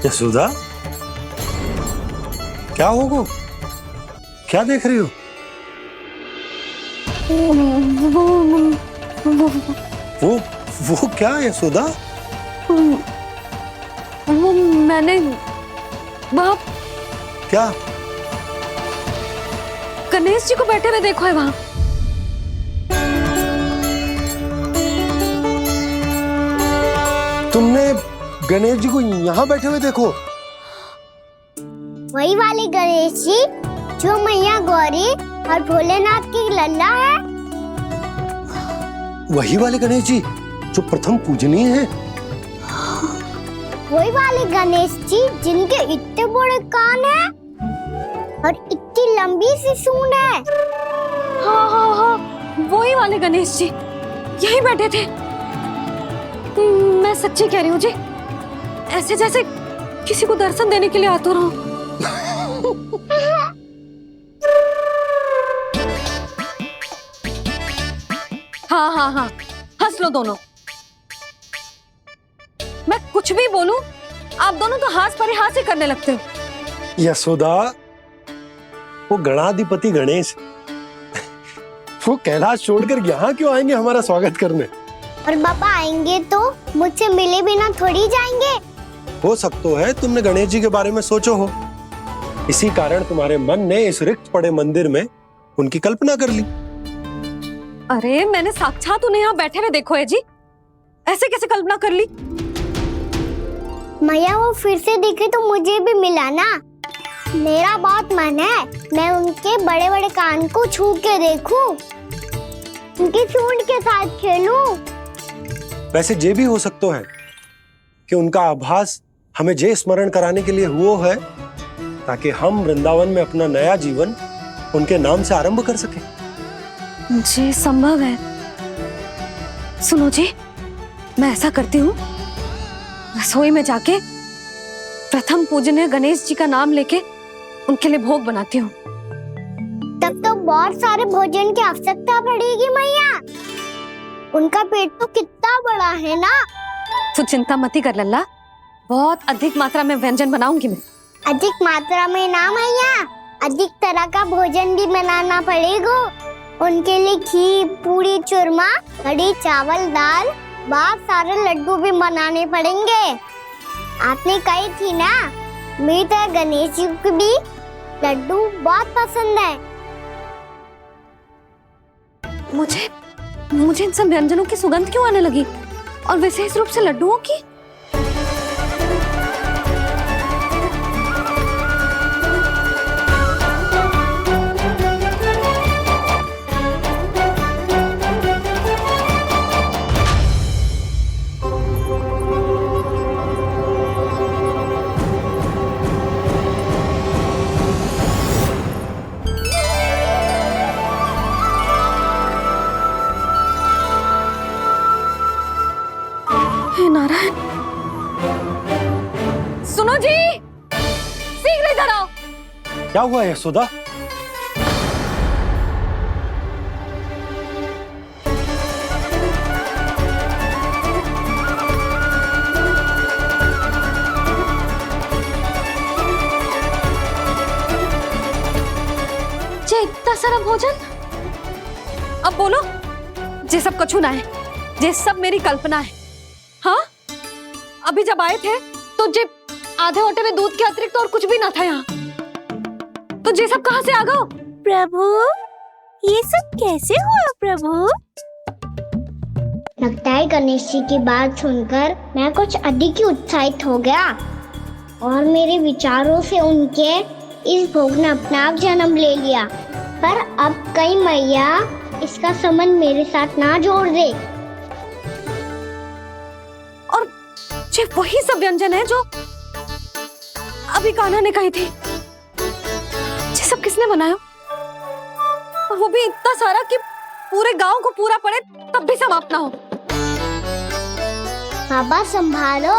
यशोदा, क्या होगा? क्या देख रही हो? वो क्या यशोदा? वो मैंने वहाँ क्या? गणेश जी को बैठे हुए देखो है वहाँ। तुमने गणेश जी को यहाँ बैठे हुए देखो? वही वाले गणेश जी जो मैया गौरी और भोलेनाथ की लल्ला है। वही वाले गणेश जी जो प्रथम पूजनीय हैं? वही वाले गणेश जी जिनके इतने बड़े कान हैं और इतनी लंबी सी सूंड है। हाँ हाँ हाँ, वही वाले गणेश जी यही बैठे थे। मैं सच्ची कह रही हूँ जी, ऐसे जैसे किसी को दर्शन देने के लिए आतुर हूँ। हाँ हाँ हाँ, हंस लो दोनों। मैं कुछ भी बोलूं, आप दोनों तो हास परिहास ही करने लगते हो। यशोदा, वो गणाधिपति गणेश वो कैलाश छोड़कर यहाँ क्यों आएंगे हमारा स्वागत करने? और पापा आएंगे तो मुझसे मिले बिना थोड़ी जाएंगे। हो सकता है तुमने गणेश जी के बारे में सोचो हो, इसी कारण तुम्हारे मन ने इस रिक्त पड़े मंदिर में उनकी कल्पना कर ली। अरे मैंने साक्षात उन्हें यहाँ बैठे हुए देखो है जी, ऐसे कैसे कल्पना कर ली? मैया वो फिर से दिखे तो मुझे भी मिला ना। मेरा बहुत मन है मैं उनके बड़े बड़े कान को छू के देखूं, उनकी सूंड के साथ खेलूं। वैसे ये भी हो सकता है कि उनका आभास हमें जे स्मरण कराने के लिए हुआ है ताकि हम वृंदावन में अपना नया जीवन उनके नाम से आरंभ कर सके। जी संभव है। सुनो जी, मैं ऐसा करती हूँ, रसोई में जाके प्रथम पूजनीय गणेश जी का नाम लेके उनके लिए भोग बनाती हूँ। तब तो बहुत सारे भोजन की आवश्यकता पड़ेगी मैया। उनका पेट तो कितना बड़ा है ना। तू चिंता मत ही कर लल्ला, बहुत अधिक मात्रा में व्यंजन बनाऊंगी मैं। अधिक मात्रा में ना मैया, अधिक तरह का भोजन भी बनाना पड़ेगा। उनके लिए खीर, पूरी, चूरमा, कढ़ी, चावल, दाल, बहुत सारे लड्डू भी बनाने पड़ेंगे। आपने कही थी ना, मेरी तरह गणेश जी को भी लड्डू बहुत पसंद है। मुझे इन सब व्यंजनों की सुगंध क्यों आने लगी, और विशेष रूप से लड्डुओं की? नारायण, सुनो जी, शीघ्र इधर आओ। क्या हुआ यशोदा? जे इतना सारा भोजन, अब बोलो, जे सब कछु ना है, जे सब मेरी कल्पना है। हाँ, अभी जब आए थे तो जे आधे ओटे में दूध के अतिरिक्त और कुछ भी ना था यहाँ, तो जे सब कहाँ से आ गए? प्रभु, ये सब कैसे हुआ प्रभु? लगता है गणेश जी की बात सुनकर मैं कुछ अधिक ही उत्साहित हो गया और मेरे विचारों से उनके इस भोग ने अपना आप जन्म ले लिया। पर अब कहीं मैया इसका संबंध मेरे साथ ना जोड़ दे। ये वही सब व्यंजन है जो अभी कान्हा ने कही थी। ये सब किसने बनाया? और वो भी इतना सारा कि पूरे गांव को पूरा पड़े तब भी समाप्त ना हो। बाबा संभालो।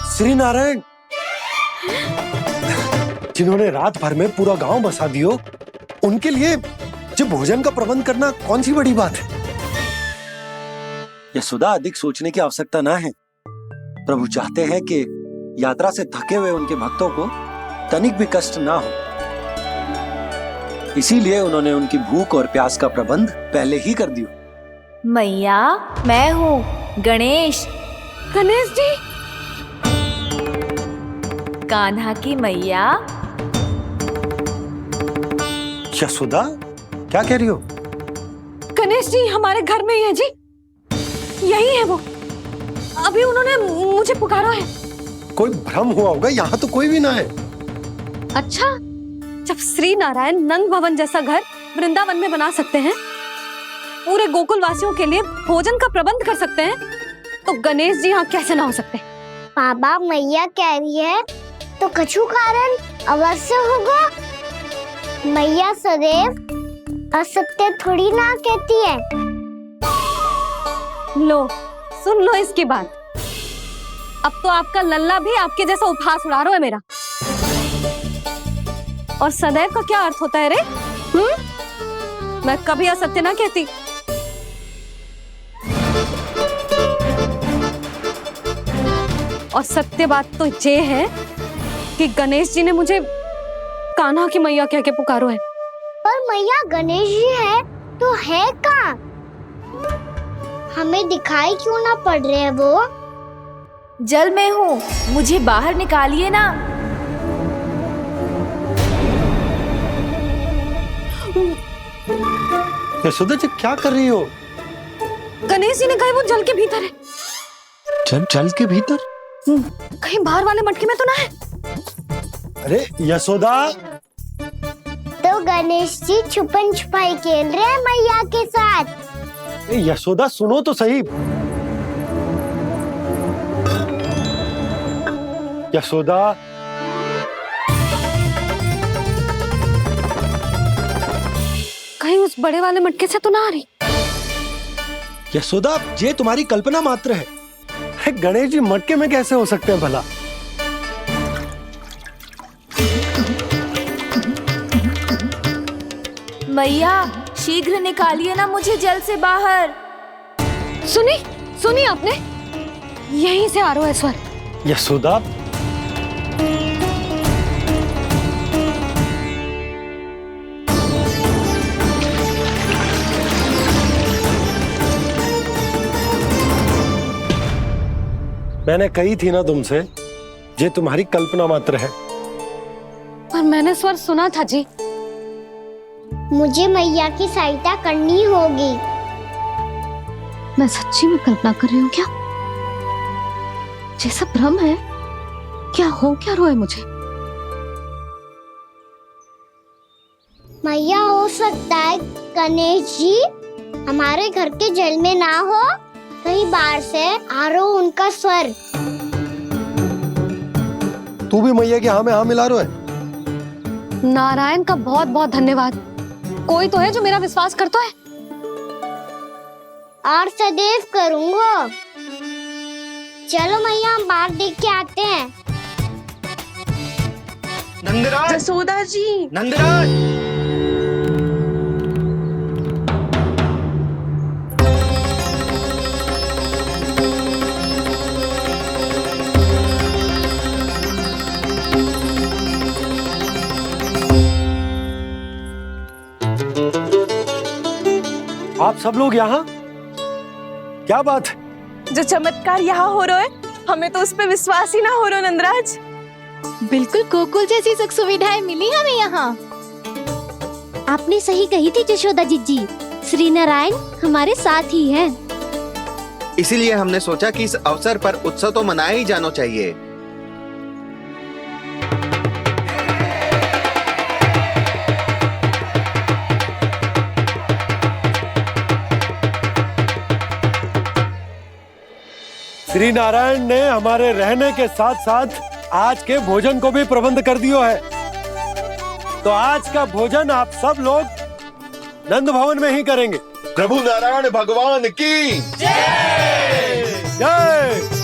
श्री नारायण, जिन्होंने रात भर में पूरा गांव बसा दियो, उनके लिए जो भोजन का प्रबंध करना कौन सी बड़ी बात है? यशोदा, अधिक सोचने की आवश्यकता ना है। प्रभु चाहते हैं कि यात्रा से थके हुए उनके भक्तों को तनिक भी कष्ट ना हो। इसीलिए उन्होंने उनकी भूख और प्यास का प्रबंध पहले ही कर दिया। मैया, मैं हूँ गणेश। गणेश जी, कान्हा की मैया। यशोदा, क्या कह रही हो? गणेश जी हमारे घर में ही है जी, यही है वो। अभी उन्होंने मुझे पुकारा है। कोई भ्रम हुआ होगा, यहाँ तो कोई भी ना है। अच्छा, जब श्री नारायण नंद भवन जैसा घर वृंदावन में बना सकते हैं, पूरे गोकुल वासियों के लिए भोजन का प्रबंध कर सकते हैं, तो गणेश जी यहाँ कैसे ना हो सकते? बाबा, मैया कह रही है तो कछु कारण अवश्य होगा। मैया सदैव असत्य थोड़ी ना कहती है। लो, सुन लो इसकी बात। अब तो आपका लल्ला भी आपके जैसा उपहास उड़ा रहा है मेरा। और सदैव का क्या अर्थ होता है रे? मैं कभी असत्य ना कहती। और सत्य बात तो ये है कि गणेश जी ने मुझे कान्हा की मैया कह के पुकारो है। पर मैया गणेश जी है तो है कहाँ? हमें दिखाई क्यों ना पड़ रहे हैं वो? जल में हूँ, मुझे बाहर निकालिए ना। यशोदा जी, क्या कर रही हो? गणेश जी ने कहा वो जल के भीतर है। जल के भीतर? कहीं बाहर वाले मटके में तो ना है? अरे यशोदा! तो गणेश जी छुपन छुपाई खेल रहे हैं मैया के साथ। यशोदा, सुनो तो सही। यशोदा, कहीं उस बड़े वाले मटके से तो ना आ रही? यशोदा, ये तुम्हारी कल्पना मात्र है। गणेश जी मटके में कैसे हो सकते हैं भला? मैया, शीघ्र निकालिए ना मुझे जल से बाहर। सुनी आपने? यहीं से आ रहा है स्वर। यशोदा, मैंने कही थी ना तुमसे, ये तुम्हारी कल्पना मात्र है। पर मैंने स्वर सुना था जी। मुझे मैया की सहायता करनी होगी। मैं सच्ची में कल्पना कर रही हूँ क्या? जैसा भ्रम है क्या? हो क्या रहा है मुझे? मैया, हो सकता है गणेश जी हमारे घर के जल में ना हो, कहीं बाहर से आ रहा हो उनका स्वर। तू भी मैया के हाँ में हाँ मिला रहा है। नारायण का बहुत बहुत धन्यवाद। कोई तो है जो मेरा विश्वास करता है। और सदैव करूंगा। चलो मैया, हम बाहर देख के आते हैं। नंदराज, जसोदा जी, नंदराज! आप सब लोग यहाँ? क्या बात है? जो चमत्कार यहाँ हो रहा है, हमें तो उस पे विश्वास ही ना हो रहा नंदराज। बिल्कुल गोकुल जैसी सुख सुविधाएं मिली हमें यहाँ। आपने सही कही थी जशोदा जीजी, श्री नारायण हमारे साथ ही हैं। इसीलिए हमने सोचा कि इस अवसर पर उत्सव तो मनाया ही जाना चाहिए। श्री नारायण ने हमारे रहने के साथ साथ आज के भोजन को भी प्रबंध कर दियो है। तो आज का भोजन आप सब लोग नंद भवन में ही करेंगे। प्रभु नारायण भगवान की जय जय।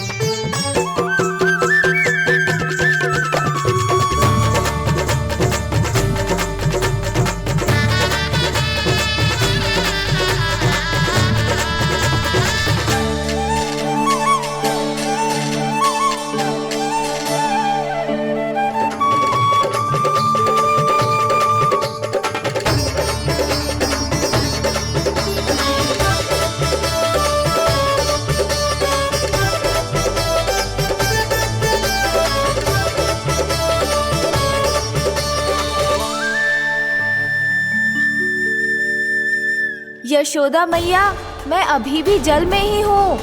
यशोदा मैया, मैं अभी भी जल में ही हूँ।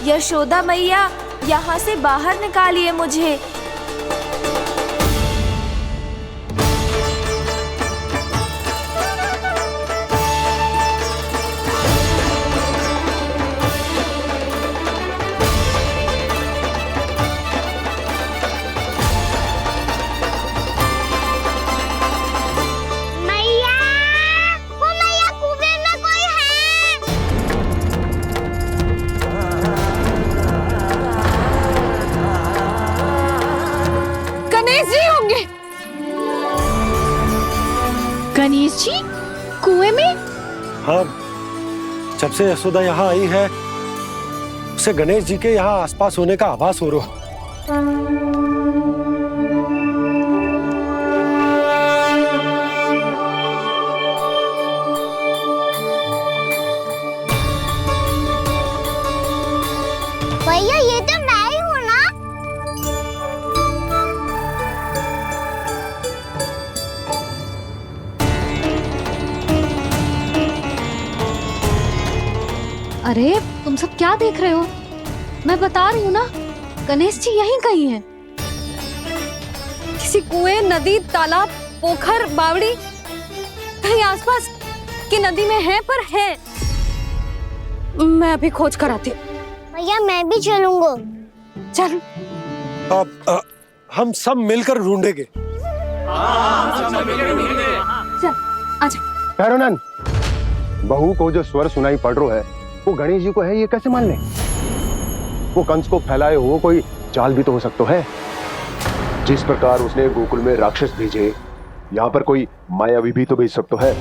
यशोदा मैया, यहाँ से बाहर निकालिए मुझे। गणेश जी कुएं में? हाँ, जब से यशोदा यहाँ आई है उसे गणेश जी के यहाँ आसपास होने का आभास हो रहा। भैया ये तो मैं ही हूँ ना? अरे तुम सब क्या देख रहे हो? मैं बता रही हूँ ना, गणेश जी यहीं कहीं हैं। किसी कुएं, नदी, तालाब, पोखर, बावड़ी कहीं आसपास की नदी में है, पर है। मैं अभी खोज कर आती हूँ। भैया मैं भी चलूंगा। चल। अब हम सब मिलकर ढूंढेंगे। चल आजा। भैरवनंद, बहू को जो स्वर सुनाई पड़ रहा है वो गणेश जी को है, ये कैसे मान ले? वो कंस को फैलाए हुए कोई चाल भी तो हो सकता है। जिस प्रकार उसने गोकुल में राक्षस भेजे, यहाँ पर कोई मायावी भी तो भेज सकता है।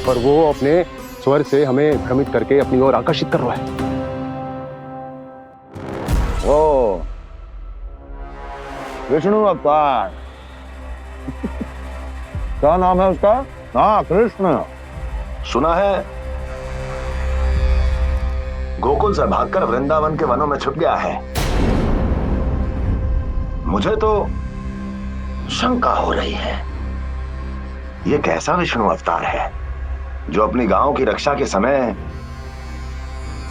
पर वो अपने स्वर से हमें भ्रमित करके अपनी ओर आकर्षित कर रहा है। ओ विष्णु अवतार। क्या नाम है उसका? हाँ, कृष्ण। सुना है गोकुल से भागकर वृंदावन के वनों में छुप गया है। मुझे तो शंका हो रही है, ये कैसा विष्णु अवतार है जो अपनी गांव की रक्षा के समय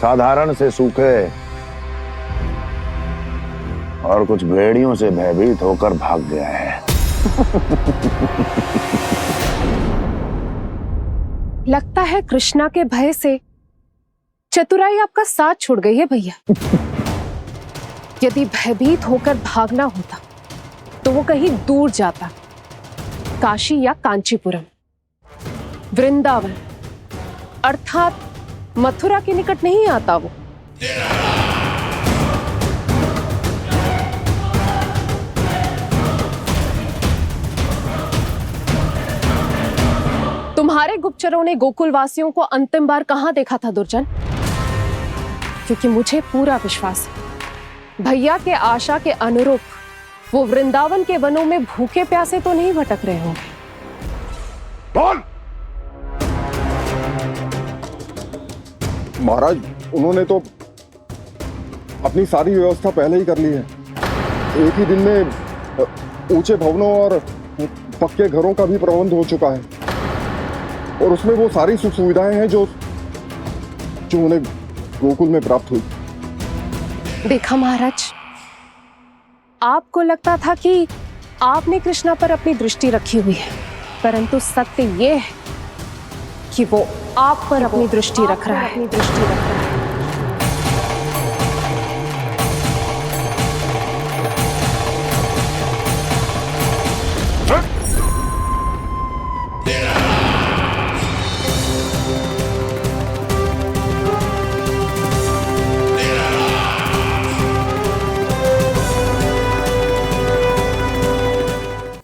साधारण से सूखे और कुछ भेड़ियों से भयभीत होकर भाग गया है। लगता है कृष्णा के भय से चतुराई आपका साथ छोड़ गई है भैया। यदि भयभीत होकर भागना होता तो वो कहीं दूर जाता, काशी या कांचीपुरम, वृंदावन अर्थात मथुरा के निकट नहीं आता वो। तुम्हारे गुप्तचरों ने गोकुल वासियों को अंतिम बार कहां देखा था दुर्जन? क्योंकि मुझे पूरा विश्वास है भैया के आशा के अनुरूप वो वृंदावन के वनों में भूखे प्यासे तो नहीं भटक रहे होंगे। बोल! महाराज, उन्होंने तो अपनी सारी व्यवस्था पहले ही कर ली है। एक ही दिन में ऊंचे भवनों और पक्के घरों का भी प्रबंध हो चुका है, और उसमें वो सारी सुख सुविधाएं हैं जो उन्हें गोकुल में प्राप्त हुई। देखा महाराज, आपको लगता था कि आपने कृष्णा पर अपनी दृष्टि रखी हुई है, परंतु सत्य ये है कि वो आप पर अपनी दृष्टि रख रहा है।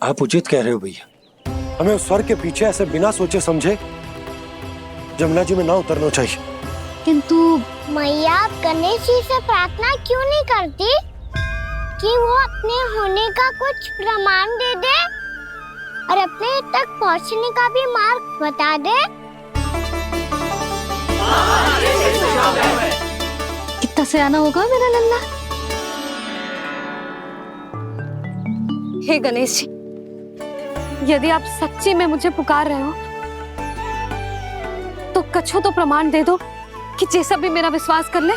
आप उचित कह रहे हो भैया, हमें उस स्वर के पीछे ऐसे बिना सोचे समझे जमुना जी में ना उतरना चाहिए। किंतु मैया, आप गणेश जी से प्रार्थना क्यों नहीं करती कि वो अपने होने का कुछ प्रमाण दे दे और अपने तक पहुंचने का भी मार्ग बता दे? कितना सयाना होगा मेरा लल्ला। हे गणेश जी, यदि आप सच्ची में मुझे पुकार रहे हो तो कछु तो प्रमाण दे दो कि जैसा भी मेरा विश्वास कर ले।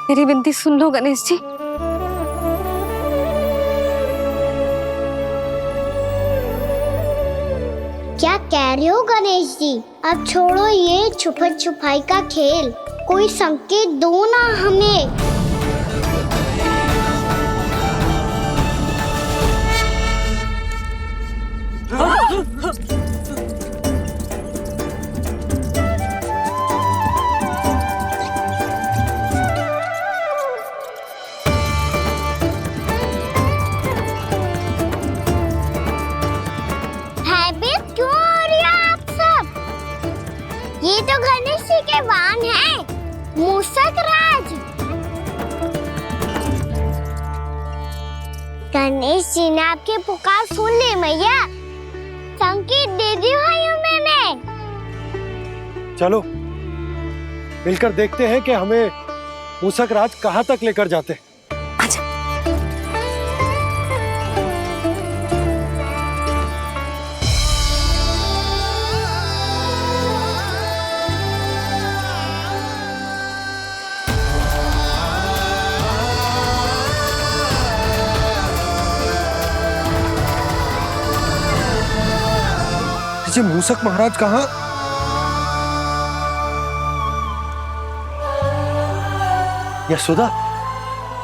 मेरी विनती सुन लो गणेश जी। क्या कह रहे हो गणेश जी? अब छोड़ो ये छुपन छुपाई का खेल, कोई संकेत दो ना हमें। भयभीत क्यों हो रही हो आप सब? ये तो गणेश जी के वाहन हैं, मूषक राज। गणेश जी ने आपकी पुकार सुन ली मैया, संकेत दे दी भाइयों मैंने। चलो मिलकर देखते हैं कि हमें मूषक राज कहाँ तक लेकर जाते हैं। जी मूषक महाराज कहाँ? यशोदा,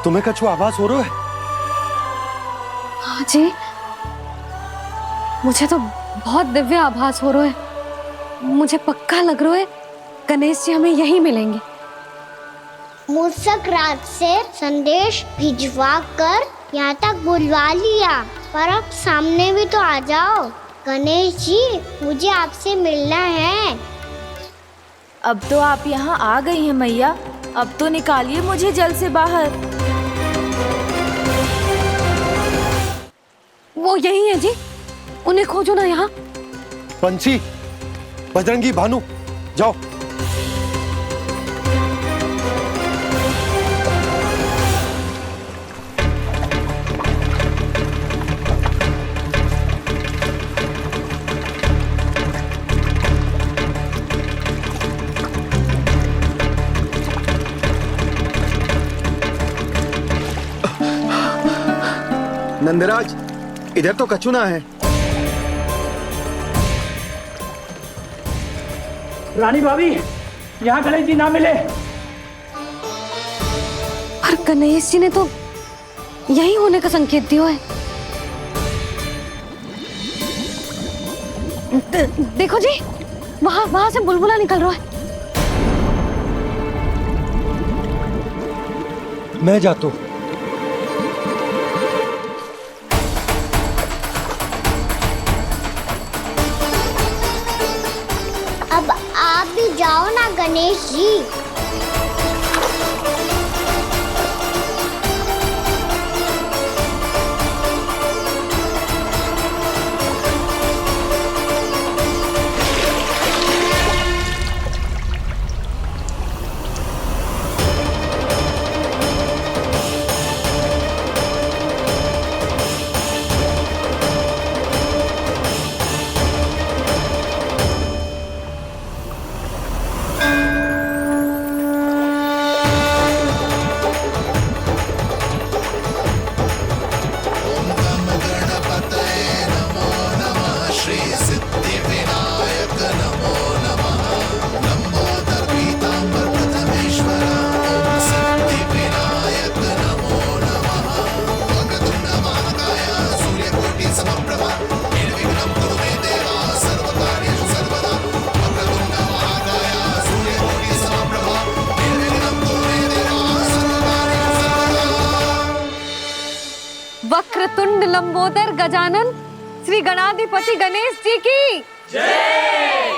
तुम्हें कछु आभास हो रहा है? हाँ जी, मुझे तो बहुत दिव्य आभास हो रहा है। मुझे पक्का लग रहा है गणेश जी हमें यहीं मिलेंगे। मूषक राज से संदेश भिजवा कर यहाँ तक बुलवा लिया, पर अब सामने भी तो आ जाओ। गणेश जी, मुझे आपसे मिलना है। अब तो आप यहाँ आ गई हैं मैया, अब तो निकालिए मुझे जल से बाहर। वो यही है जी, उन्हें खोजो ना यहाँ। बंसी, बजरंगी, भानु, जाओ। नंदराज, इधर तो कछु ना है। रानी भाभी, यहाँ गणेश जी ना मिले। पर गणेश जी ने तो यही होने का संकेत दिया है। देखो जी, वहां से बुलबुला निकल रहा है। मैं जाता हूँ। अब आप भी जाओ ना गणेश जी। वक्रतुंड लंबोदर गजानन श्री गणाधिपति गणेश जी की जय।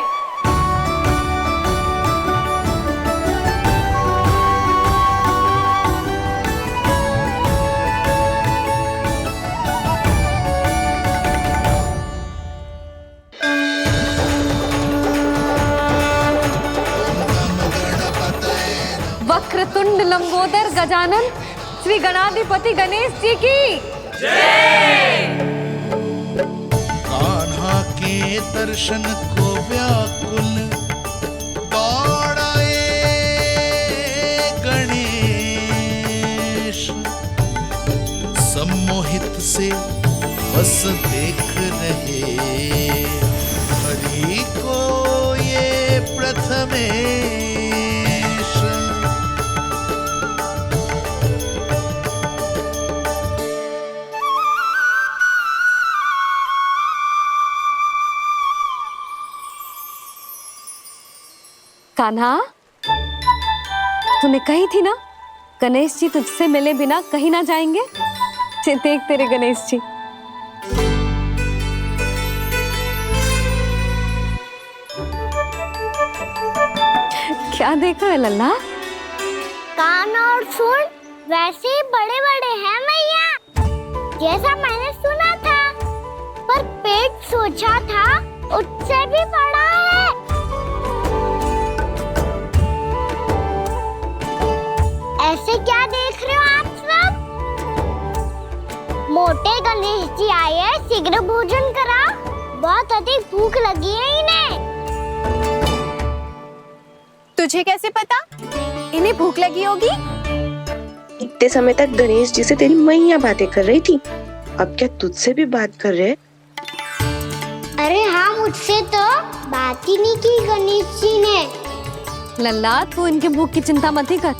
वक्रतुंड लंबोदर गजानन श्री गणाधिपति गणेश जी की कान्हा के दर्शन को व्याकुल दौड़ाए गणेश, सम्मोहित से बस देख रहे हरि को ये प्रथमेश। कान्हा, तूने कही थी ना गणेश जी तुझसे मिले बिना कहीं ना जाएंगे। देख तेरे गणेश जी। क्या देख रहे लल्ला? कान और सुन वैसे ही बड़े बड़े हैं मैया, जैसा मैंने सुना था, पर पेट सोचा था उससे भी बड़ा है। ऐसे क्या देख रहे हो आप सब? मोटे गणेश जी आए हैं, शीघ्र भोजन करा, बहुत अधिक भूख लगी है इन्हें। तुझे कैसे पता इन्हें भूख लगी होगी? इतने समय तक गणेश जी से तेरी मैया बातें कर रही थी, अब क्या तुझसे भी बात कर रहे? अरे हाँ, मुझसे तो बात ही नहीं की गणेश जी ने। लल्ला, तू इनके भूख की चिंता मत ही कर,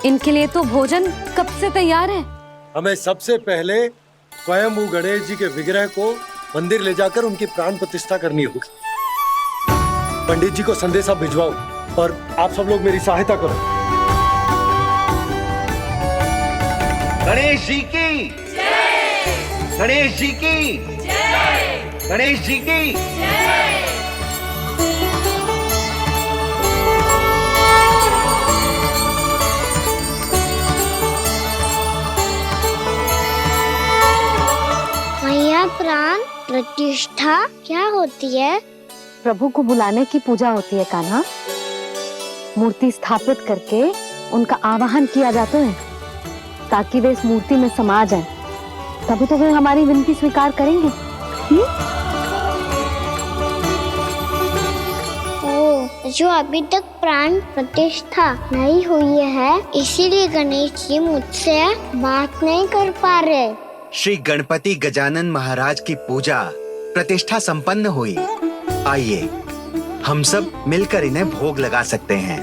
इनके लिए तो भोजन कब से तैयार है। हमें सबसे पहले स्वयं गणेश जी के विग्रह को मंदिर ले जाकर उनकी प्राण प्रतिष्ठा करनी होगी। पंडित जी को संदेशा भिजवाओ और आप सब लोग मेरी सहायता करो। गणेश जी की जय, गणेश जी की जय, गणेश जी की जय। मैया, प्राण प्रतिष्ठा क्या होती है? प्रभु को बुलाने की पूजा होती है कान्हा। मूर्ति स्थापित करके उनका आवाहन किया जाता है ताकि वे इस मूर्ति में समा जाएं। तभी तो वे हमारी विनती स्वीकार करेंगे। ओ, जो अभी तक प्राण प्रतिष्ठा नहीं हुई है, इसीलिए गणेश जी मुझसे बात नहीं कर पा रहे। श्री गणपति गजानन महाराज की पूजा प्रतिष्ठा संपन्न हुई। आइए हम सब मिलकर इन्हें भोग लगा सकते हैं।